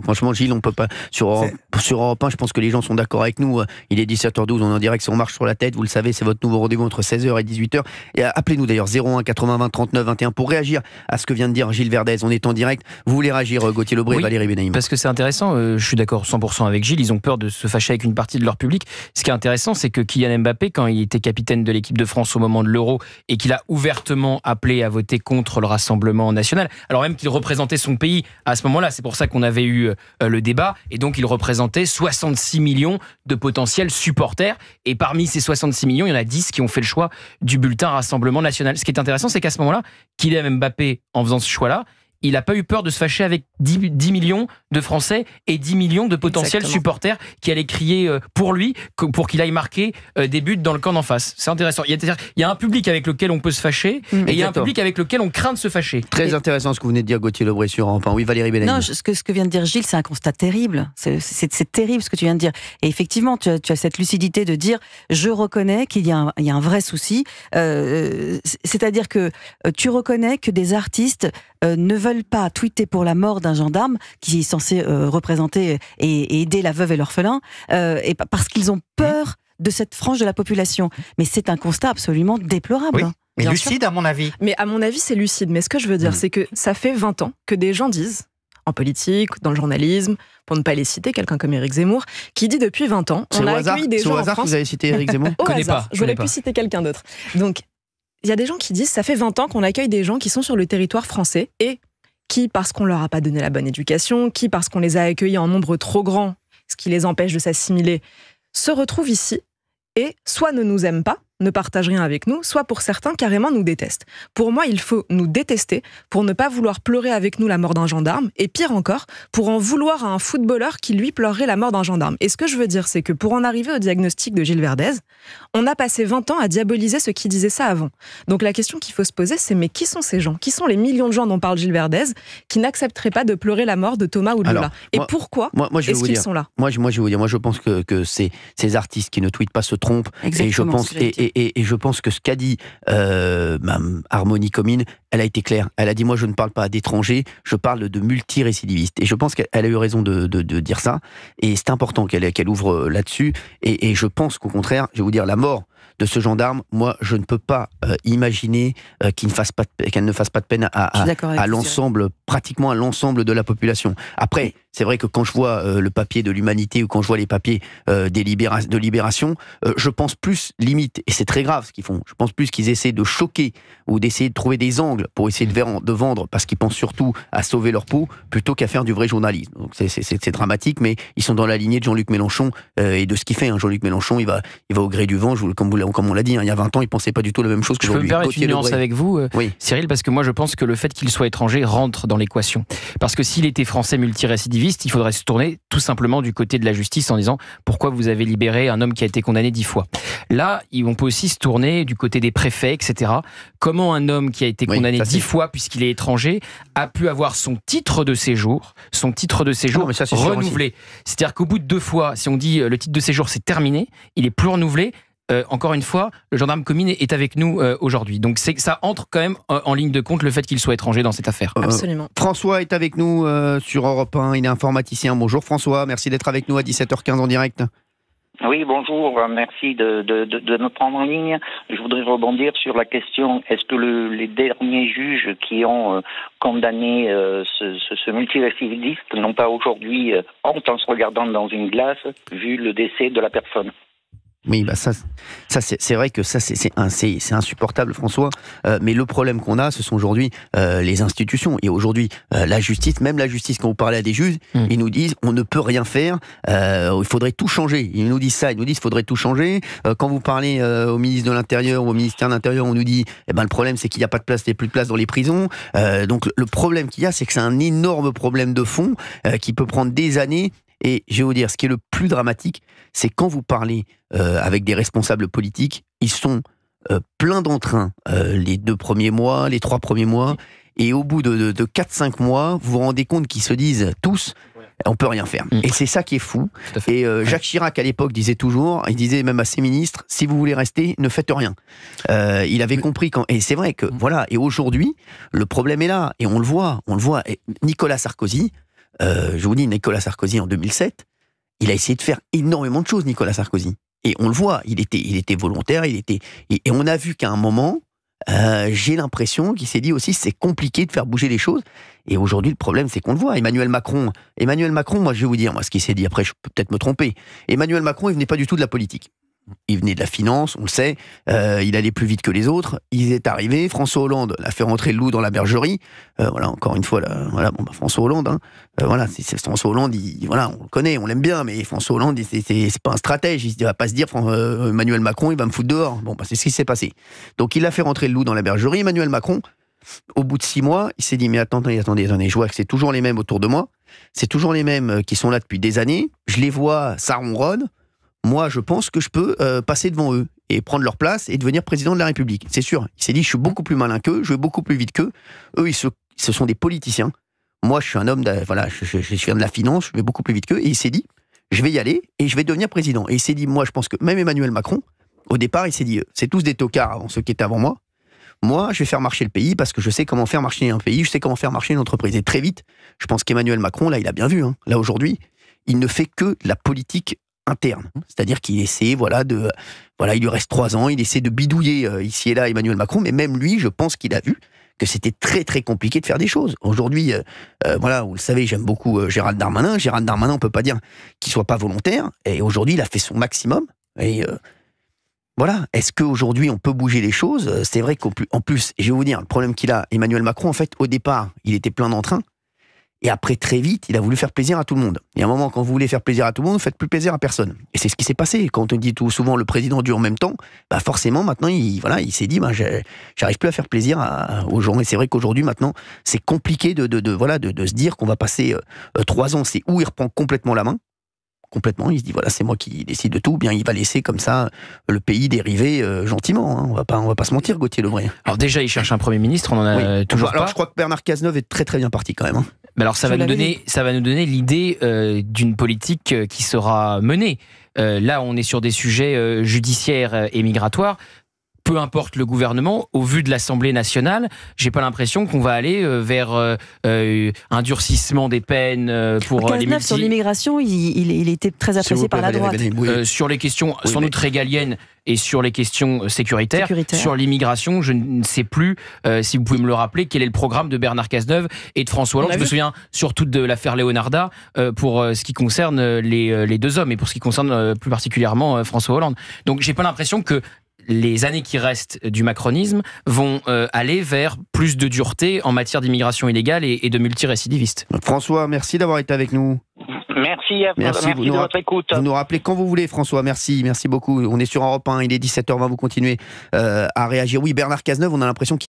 Franchement, Gilles, on peut pas... Sur Europe 1, je pense que les gens sont d'accord avec nous. Il est 17h12, on est en direct, on marche sur la tête, vous le savez, c'est votre nouveau rendez-vous entre 16h et 18h. Et appelez-nous d'ailleurs, 01 80 20 39 21 pour réagir à ce que vient de dire Gilles Verdez. On est en direct. Vous voulez réagir, Gauthier Lebret et Valérie Benaïm? Parce que c'est intéressant. Je suis d'accord 100% avec Gilles. Ils ont peur de se fâcher avec une partie de leur public. Ce qui est intéressant, c'est que Kylian Mbappé, quand il était capitaine de l'équipe de France au moment de l'Euro et qu'il a ouvertement appelé à voter contre le Rassemblement national, alors même qu'il représentait son pays à ce moment-là, c'est pour ça qu'on avait eu le débat, et donc il représentait 66 millions de potentiels supporters, et parmi ces 66 millions, il y en a 10 qui ont fait le choix du bulletin Rassemblement national. Ce qui est intéressant, c'est qu'à ce moment-là, Kylian Mbappé, en faisant ce choix-là, il n'a pas eu peur de se fâcher avec 10 millions de Français et 10 millions de potentiels supporters qui allaient crier pour lui, pour qu'il aille marquer des buts dans le camp d'en face. C'est intéressant. Il y a un public avec lequel on peut se fâcher et il y a un public avec lequel on craint de se fâcher. Très intéressant ce que vous venez de dire, Gauthier Lebret sur Europe 1. Oui, Valérie Benaïm. Non, ce que vient de dire Gilles, c'est un constat terrible. C'est terrible ce que tu viens de dire. Et effectivement, tu as cette lucidité de dire je reconnais qu'il y a un vrai souci. C'est-à-dire que tu reconnais que des artistes ne veulent pas tweeter pour la mort d'un gendarme qui est censé représenter et aider la veuve et l'orphelin, et parce qu'ils ont peur de cette frange de la population. Mais c'est un constat absolument déplorable. Oui. Mais lucide, à mon avis. Mais à mon avis, c'est lucide. Mais ce que je veux dire, c'est que ça fait 20 ans que des gens disent, en politique, dans le journalisme, pour ne pas les citer, quelqu'un comme Éric Zemmour, qui dit depuis 20 ans, on a accueilli des gens en France... C'est au hasard que vous avez cité Éric Zemmour? Au hasard, j'aurais pu citer quelqu'un d'autre. Donc, il y a des gens qui disent, ça fait 20 ans qu'on accueille des gens qui sont sur le territoire français et qui, parce qu'on leur a pas donné la bonne éducation, qui, parce qu'on les a accueillis en nombre trop grand, ce qui les empêche de s'assimiler, se retrouvent ici et soit ne nous aiment pas, ne partagent rien avec nous, soit pour certains, carrément nous détestent. Pour moi, il faut nous détester pour ne pas vouloir pleurer avec nous la mort d'un gendarme, et pire encore, pour en vouloir à un footballeur qui, lui, pleurerait la mort d'un gendarme. Et ce que je veux dire, c'est que pour en arriver au diagnostic de Gilles Verdez, on a passé 20 ans à diaboliser ceux qui disaient ça avant. Donc la question qu'il faut se poser, c'est mais qui sont ces gens ? Qui sont les millions de gens dont parle Gilles Verdez qui n'accepteraient pas de pleurer la mort de Thomas ou de Lola ? Et pourquoi est-ce qu'ils sont là ? Moi, je vais vous dire, moi, je pense que ces artistes qui ne tweetent pas se trompent. Exactement, et je pense que ce qu'a dit Harmonie Comine, elle a été claire. Elle a dit, moi, je ne parle pas d'étrangers, je parle de multirécidivistes. Et je pense qu'elle a eu raison de dire ça. Et c'est important qu'elle ouvre là-dessus. Et je pense qu'au contraire, je vais vous dire, la mort de ce gendarme, moi, je ne peux pas imaginer qu'elle ne fasse pas de peine à l'ensemble, pratiquement à l'ensemble de la population. Après, c'est vrai que quand je vois le papier de l'Humanité ou quand je vois les papiers de Libération, je pense plus, limite, et c'est très grave ce qu'ils font, je pense plus qu'ils essaient de choquer ou d'essayer de trouver des angles pour essayer de vendre parce qu'ils pensent surtout à sauver leur peau plutôt qu'à faire du vrai journalisme. Donc c'est dramatique, mais ils sont dans la lignée de Jean-Luc Mélenchon et de ce qu'il fait. Jean-Luc Mélenchon, il va au gré du vent, comme on l'a dit, il y a 20 ans, il ne pensait pas du tout la même chose que aujourd'hui. Je peux me permettre une nuance avec vous, Cyril, parce que moi je pense que le fait qu'il soit étranger rentre dans l'équation. Parce que s'il était français multirécidiviste, il faudrait se tourner tout simplement du côté de la justice en disant pourquoi vous avez libéré un homme qui a été condamné 10 fois. Là, on peut aussi se tourner du côté des préfets, etc. Comment un homme qui a été condamné 10 fois puisqu'il est étranger a pu avoir son titre de séjour renouvelé. C'est-à-dire qu'au bout de 2 fois, si on dit le titre de séjour c'est terminé, il est plus renouvelé. Encore une fois, le gendarme Comine est avec nous aujourd'hui. Donc ça entre quand même en ligne de compte le fait qu'il soit étranger dans cette affaire. Absolument. François est avec nous sur Europe 1, il est informaticien. Bonjour François, merci d'être avec nous à 17h15 en direct. Oui, bonjour, merci de me prendre en ligne. Je voudrais rebondir sur la question, est-ce que les derniers juges qui ont condamné ce multirécidiviste n'ont pas aujourd'hui honte en se regardant dans une glace vu le décès de la personne ? Oui, ça c'est vrai que ça c'est insupportable, François. Mais le problème qu'on a, ce sont aujourd'hui les institutions. Et aujourd'hui, la justice, même la justice, quand vous parlez à des juges, ils nous disent on ne peut rien faire. Il faudrait tout changer. Ils nous disent ça. Ils nous disent il faudrait tout changer. Quand vous parlez au ministre de l'Intérieur ou au ministère de l'Intérieur, on nous dit le problème c'est qu'il n'y a pas de place, il n'y a plus de place dans les prisons. Donc le problème qu'il y a, c'est que c'est un énorme problème de fond qui peut prendre des années. Et je vais vous dire, ce qui est le plus dramatique, c'est quand vous parlez avec des responsables politiques, ils sont pleins d'entrain les 2 premiers mois, les 3 premiers mois, et au bout de 4-5 mois, vous vous rendez compte qu'ils se disent tous, on peut rien faire. Et c'est ça qui est fou. Et Jacques Chirac, à l'époque, disait toujours, il disait même à ses ministres, si vous voulez rester, ne faites rien. Il avait compris et c'est vrai que, voilà, et aujourd'hui, le problème est là, et on le voit. Et Nicolas Sarkozy, je vous dis, Nicolas Sarkozy en 2007, il a essayé de faire énormément de choses, Nicolas Sarkozy. Et on le voit, il était volontaire, et on a vu qu'à un moment, j'ai l'impression qu'il s'est dit aussi, c'est compliqué de faire bouger les choses. Et aujourd'hui, le problème, c'est qu'on le voit. Emmanuel Macron, moi, je vais vous dire, ce qu'il s'est dit, après, je peux peut-être me tromper. Emmanuel Macron, il venait pas du tout de la politique. Il venait de la finance, on le sait, il allait plus vite que les autres, il est arrivé, François Hollande l'a fait rentrer le loup dans la bergerie, encore une fois, François Hollande, c'est François Hollande, on le connaît, on l'aime bien, mais François Hollande, c'est pas un stratège, il va pas se dire, Emmanuel Macron, il va me foutre dehors, c'est ce qui s'est passé. Donc il a fait rentrer le loup dans la bergerie, Emmanuel Macron, au bout de 6 mois, il s'est dit, mais attendez, je vois que c'est toujours les mêmes autour de moi, c'est toujours les mêmes qui sont là depuis des années, je les vois, ça ronronne. Moi, je pense que je peux passer devant eux et prendre leur place et devenir président de la République. C'est sûr. Il s'est dit, je suis beaucoup plus malin qu'eux, je vais beaucoup plus vite qu'eux. Eux, ce sont des politiciens. Moi, je suis un homme, je viens de la finance, je vais beaucoup plus vite qu'eux. Et il s'est dit, je vais y aller et je vais devenir président. Et il s'est dit, moi, je pense que même Emmanuel Macron, au départ, il s'est dit, c'est tous des tocards avant ceux qui étaient avant moi. Moi, je vais faire marcher le pays parce que je sais comment faire marcher un pays, je sais comment faire marcher une entreprise. Et très vite, je pense qu'Emmanuel Macron, là, il a bien vu. Là, aujourd'hui, il ne fait que la politique interne. C'est-à-dire qu'il essaie, il lui reste 3 ans, il essaie de bidouiller ici et là Emmanuel Macron, mais même lui, je pense qu'il a vu que c'était très très compliqué de faire des choses. Aujourd'hui, vous le savez, j'aime beaucoup Gérald Darmanin. Gérald Darmanin, on peut pas dire qu'il soit pas volontaire, et aujourd'hui, il a fait son maximum, et est-ce qu'aujourd'hui, on peut bouger les choses ? C'est vrai qu'en plus, et je vais vous dire, le problème qu'il a, Emmanuel Macron, en fait, au départ, il était plein d'entrain, Et après, très vite, il a voulu faire plaisir à tout le monde. Et à un moment, quand vous voulez faire plaisir à tout le monde, vous ne faites plus plaisir à personne. Et c'est ce qui s'est passé. Quand on dit tout souvent le président dure en même temps, bah forcément, maintenant, il s'est dit, bah, j'arrive plus à faire plaisir aux gens. Et c'est vrai qu'aujourd'hui, maintenant, c'est compliqué de se dire qu'on va passer 3 ans. C'est où il reprend complètement la main. Complètement, il se dit voilà, c'est moi qui décide de tout. Bien, il va laisser comme ça le pays dériver gentiment. Hein. On va pas se mentir, Gauthier Lebray. Alors déjà, il cherche un Premier ministre. On en a toujours alors, pas. je crois que Bernard Cazeneuve est très très bien parti quand même. Hein. Mais alors ça va nous donner l'idée d'une politique qui sera menée. Là, on est sur des sujets judiciaires et migratoires. Peu importe le gouvernement, au vu de l'Assemblée nationale, j'ai pas l'impression qu'on va aller vers un durcissement des peines pour les Sur l'immigration, il était très apprécié par la droite. Sur les questions sans doute régaliennes et sur les questions sécuritaires. Sur l'immigration, je ne sais plus, si vous pouvez me le rappeler, quel est le programme de Bernard Cazeneuve et de François Hollande. Je me souviens surtout de l'affaire Leonarda pour ce qui concerne les deux hommes et pour ce qui concerne plus particulièrement François Hollande. Donc j'ai pas l'impression que les années qui restent du macronisme vont aller vers plus de dureté en matière d'immigration illégale et de multirécidivistes. François, merci d'avoir été avec nous. Merci de votre écoute. Vous nous rappelez quand vous voulez, François. Merci beaucoup. On est sur Europe 1, il est 17h20, vous continuez à réagir. Oui, Bernard Cazeneuve, on a l'impression qu'il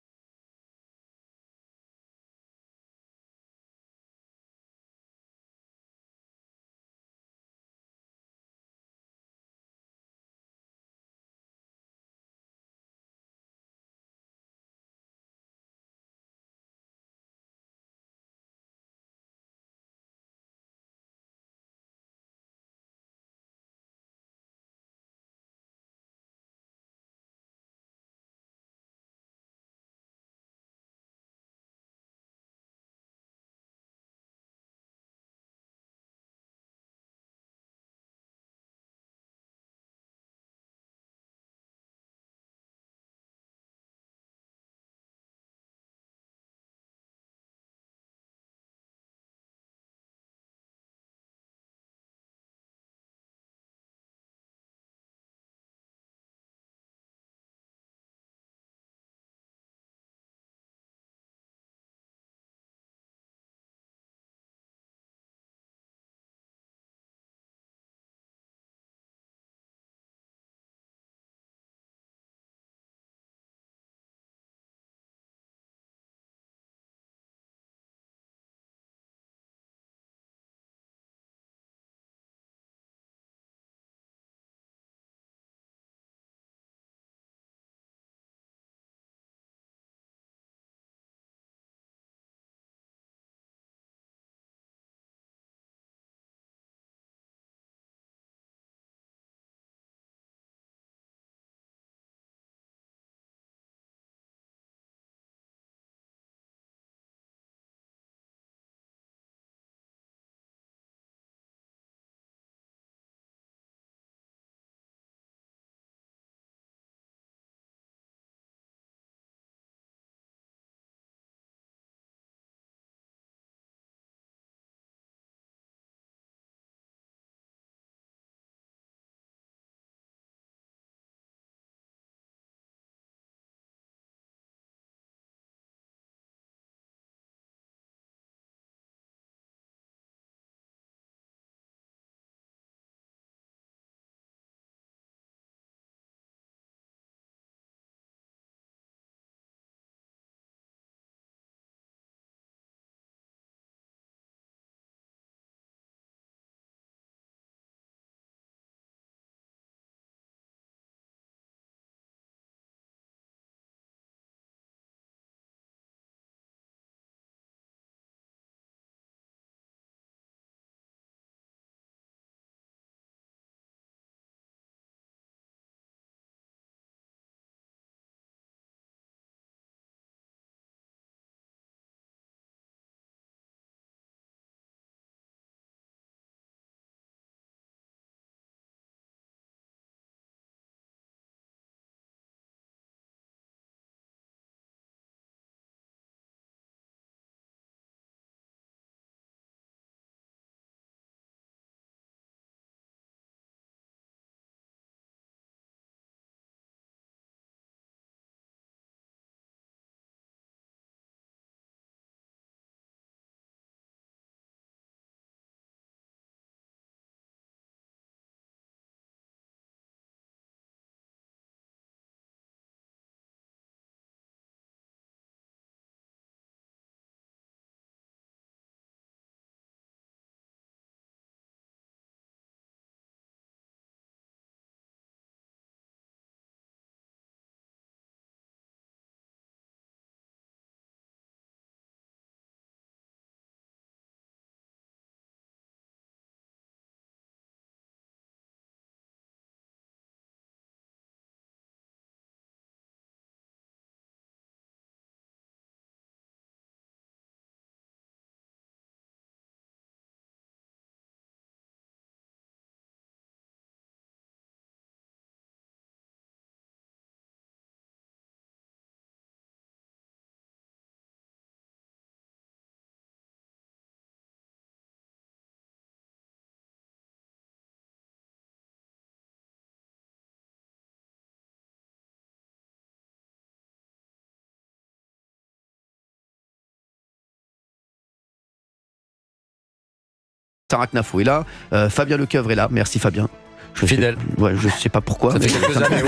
Sarah Knafo est là, Fabien Lecoeuvre est là. Merci Fabien. Fidèle. Ouais, je sais pas pourquoi. Ça fait quelques années.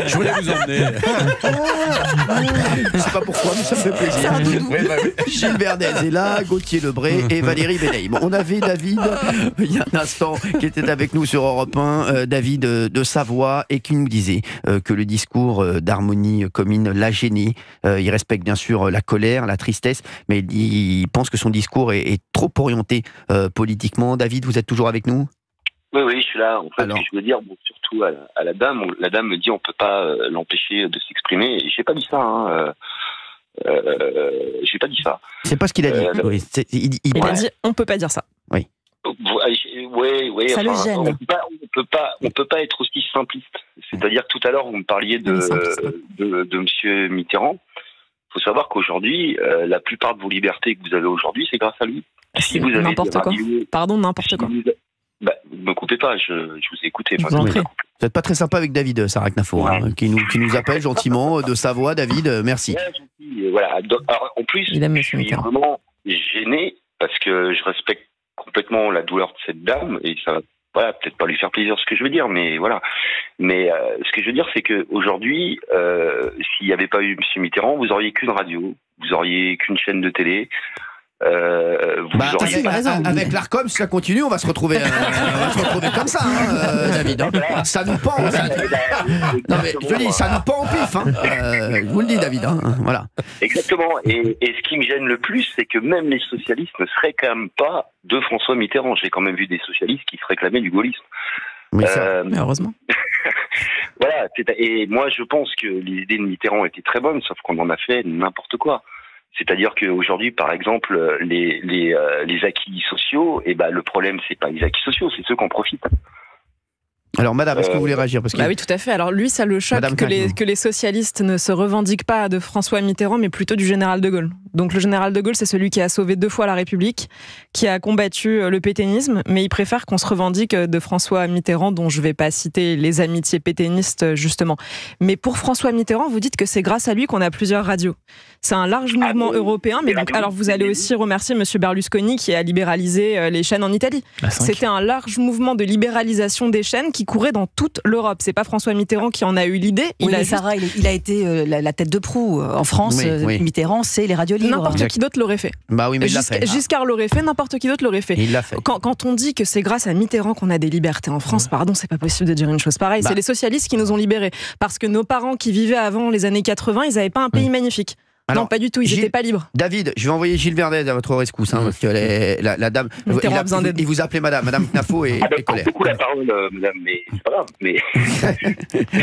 Je voulais vous emmener. Je sais pas pourquoi, mais ça me fait plaisir. Gilles Verdez est là, Gauthier Lebray et Valérie Bénaïm. Bon, on avait David, il y a un instant, qui était avec nous sur Europe 1, David de Savoie, et qui nous disait que le discours d'Harmonie Comine l'a gêné. Il respecte bien sûr la colère, la tristesse, mais il pense que son discours est trop orienté politiquement. David, vous êtes toujours avec nous ? Oui, je suis là. En fait, alors, je veux dire, surtout à la dame. La dame me dit on peut pas l'empêcher de s'exprimer. Et j'ai pas dit ça. J'ai pas dit ça. C'est pas ce qu'il a dit. Oui, il a dit on peut pas dire ça. Oui. Oui. Ça le gêne. On peut pas être aussi simpliste. C'est-à-dire que tout à l'heure vous me parliez de Monsieur Mitterrand. Il faut savoir qu'aujourd'hui, la plupart de vos libertés que vous avez aujourd'hui, c'est grâce à lui. Si vous avez n'importe quoi. Pardon, n'importe quoi. Ne me coupez pas, je vous ai écouté. Vous n'êtes pas très sympa avec David, Sarah Knafo, qui nous appelle gentiment de Savoie. David, merci. Voilà. Alors, en plus, je suis vraiment gêné parce que je respecte complètement la douleur de cette dame et ça va peut-être pas lui faire plaisir ce que je veux dire, mais voilà. Mais ce que je veux dire, c'est qu'aujourd'hui, s'il n'y avait pas eu M. Mitterrand, vous auriez qu'une radio, vous auriez qu'une chaîne de télé. Avec l'Arcom, si ça continue, on va se retrouver, comme ça, David. Ça nous pend. Non mais je dis, ça nous pend au pif. Je vous le dis, David. Voilà. Exactement. Et ce qui me gêne le plus, c'est que même les socialistes ne seraient quand même pas de François Mitterrand. J'ai quand même vu des socialistes qui se réclamaient du gaullisme. Mais heureusement. Voilà. Et moi, je pense que les idées de Mitterrand étaient très bonnes, sauf qu'on en a fait n'importe quoi. C'est-à-dire qu'aujourd'hui, par exemple, les acquis sociaux, le problème, c'est pas les acquis sociaux, c'est ceux qui en profitent. Alors, madame, est-ce que vous voulez réagir parce que... Oui, tout à fait. Alors, lui, ça le choque que les socialistes ne se revendiquent pas de François Mitterrand, mais plutôt du général de Gaulle. Donc, le général de Gaulle, c'est celui qui a sauvé 2 fois la République, qui a combattu le pétainisme, mais il préfère qu'on se revendique de François Mitterrand, dont je ne vais pas citer les amitiés pétainistes, justement. Mais pour François Mitterrand, vous dites que c'est grâce à lui qu'on a plusieurs radios. C'est un large mouvement européen, mais donc, alors vous allez aussi remercier M. Berlusconi qui a libéralisé les chaînes en Italie. C'était un large mouvement de libéralisation des chaînes qui courait dans toute l'Europe. C'est pas François Mitterrand qui en a eu l'idée. Sarah, il a été la tête de proue. En France, Mitterrand, c'est les radios libres. N'importe qui d'autre l'aurait fait. Bah oui, mais Giscard l'aurait fait, n'importe qui d'autre l'aurait fait. Il l'a fait. Quand on dit que c'est grâce à Mitterrand qu'on a des libertés en France, pardon, c'est pas possible de dire une chose pareille. C'est les socialistes qui nous ont libérés. Parce que nos parents qui vivaient avant les années 80, ils n'avaient pas un pays magnifique. Alors, non, pas du tout, ils n'étaient pas libres. David, je vais envoyer Gilles Verdez à votre rescousse, parce que la dame, il vous appelait madame Knafo et colère. Beaucoup la parole, madame, mais c'est pas grave. Mais...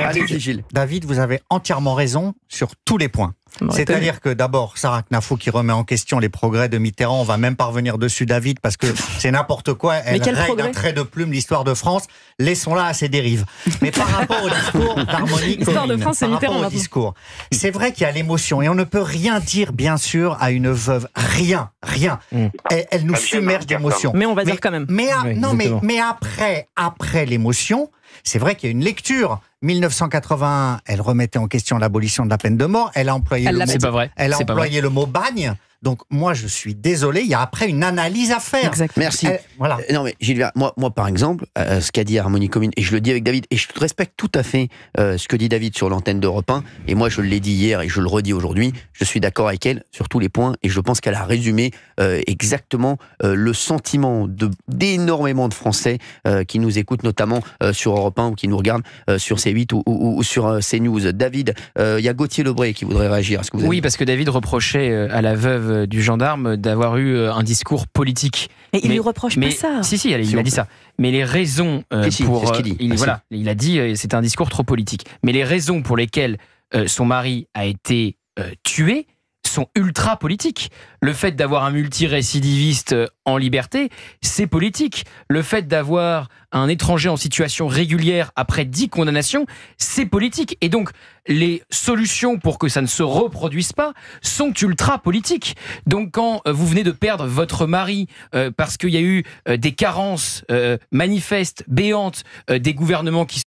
Allez-y, Gilles. David, vous avez entièrement raison sur tous les points. C'est-à-dire que d'abord, Sarah Knafo qui remet en question les progrès de Mitterrand, on va même pas revenir dessus, David, parce que c'est n'importe quoi. Elle règle d'un trait de plume l'histoire de France. Laissons-la à ses dérives. Mais par rapport au discours d'Harmonie Comine, c'est vrai qu'il y a l'émotion et on ne peut rien dire, bien sûr, à une veuve. Rien. Elle nous submerge d'émotion. Mais on va dire quand même. Mais après l'émotion, c'est vrai qu'il y a une lecture. 1981, elle remettait en question l'abolition de la peine de mort. Elle a employé le mot bagne. Donc moi, je suis désolé, il y a après une analyse à faire. Exact. Merci. Voilà. Non mais Gilles, moi par exemple, ce qu'a dit Harmonie Comine, et je le dis avec David, et je respecte tout à fait ce que dit David sur l'antenne d'Europe 1, et moi je l'ai dit hier et je le redis aujourd'hui, je suis d'accord avec elle sur tous les points, et je pense qu'elle a résumé exactement le sentiment d'énormément de Français qui nous écoutent, notamment sur Europe 1 ou qui nous regardent sur C8 ou sur CNews. David, il y a Gauthier Lebray qui voudrait réagir. Est-ce que vous avez... Oui, parce que David reprochait à la veuve du gendarme d'avoir eu un discours politique. Et il ne lui reproche pas ça. Si, il a dit ça. Mais les raisons pour... c'est ce qu'il dit. Il a dit c'est un discours trop politique. Mais les raisons pour lesquelles son mari a été tué sont ultra politiques. Le fait d'avoir un multirécidiviste en liberté, c'est politique. Le fait d'avoir un étranger en situation régulière après 10 condamnations, c'est politique. Et donc, les solutions pour que ça ne se reproduise pas sont ultra politiques. Donc, quand vous venez de perdre votre mari parce qu'il y a eu des carences manifestes, béantes, des gouvernements qui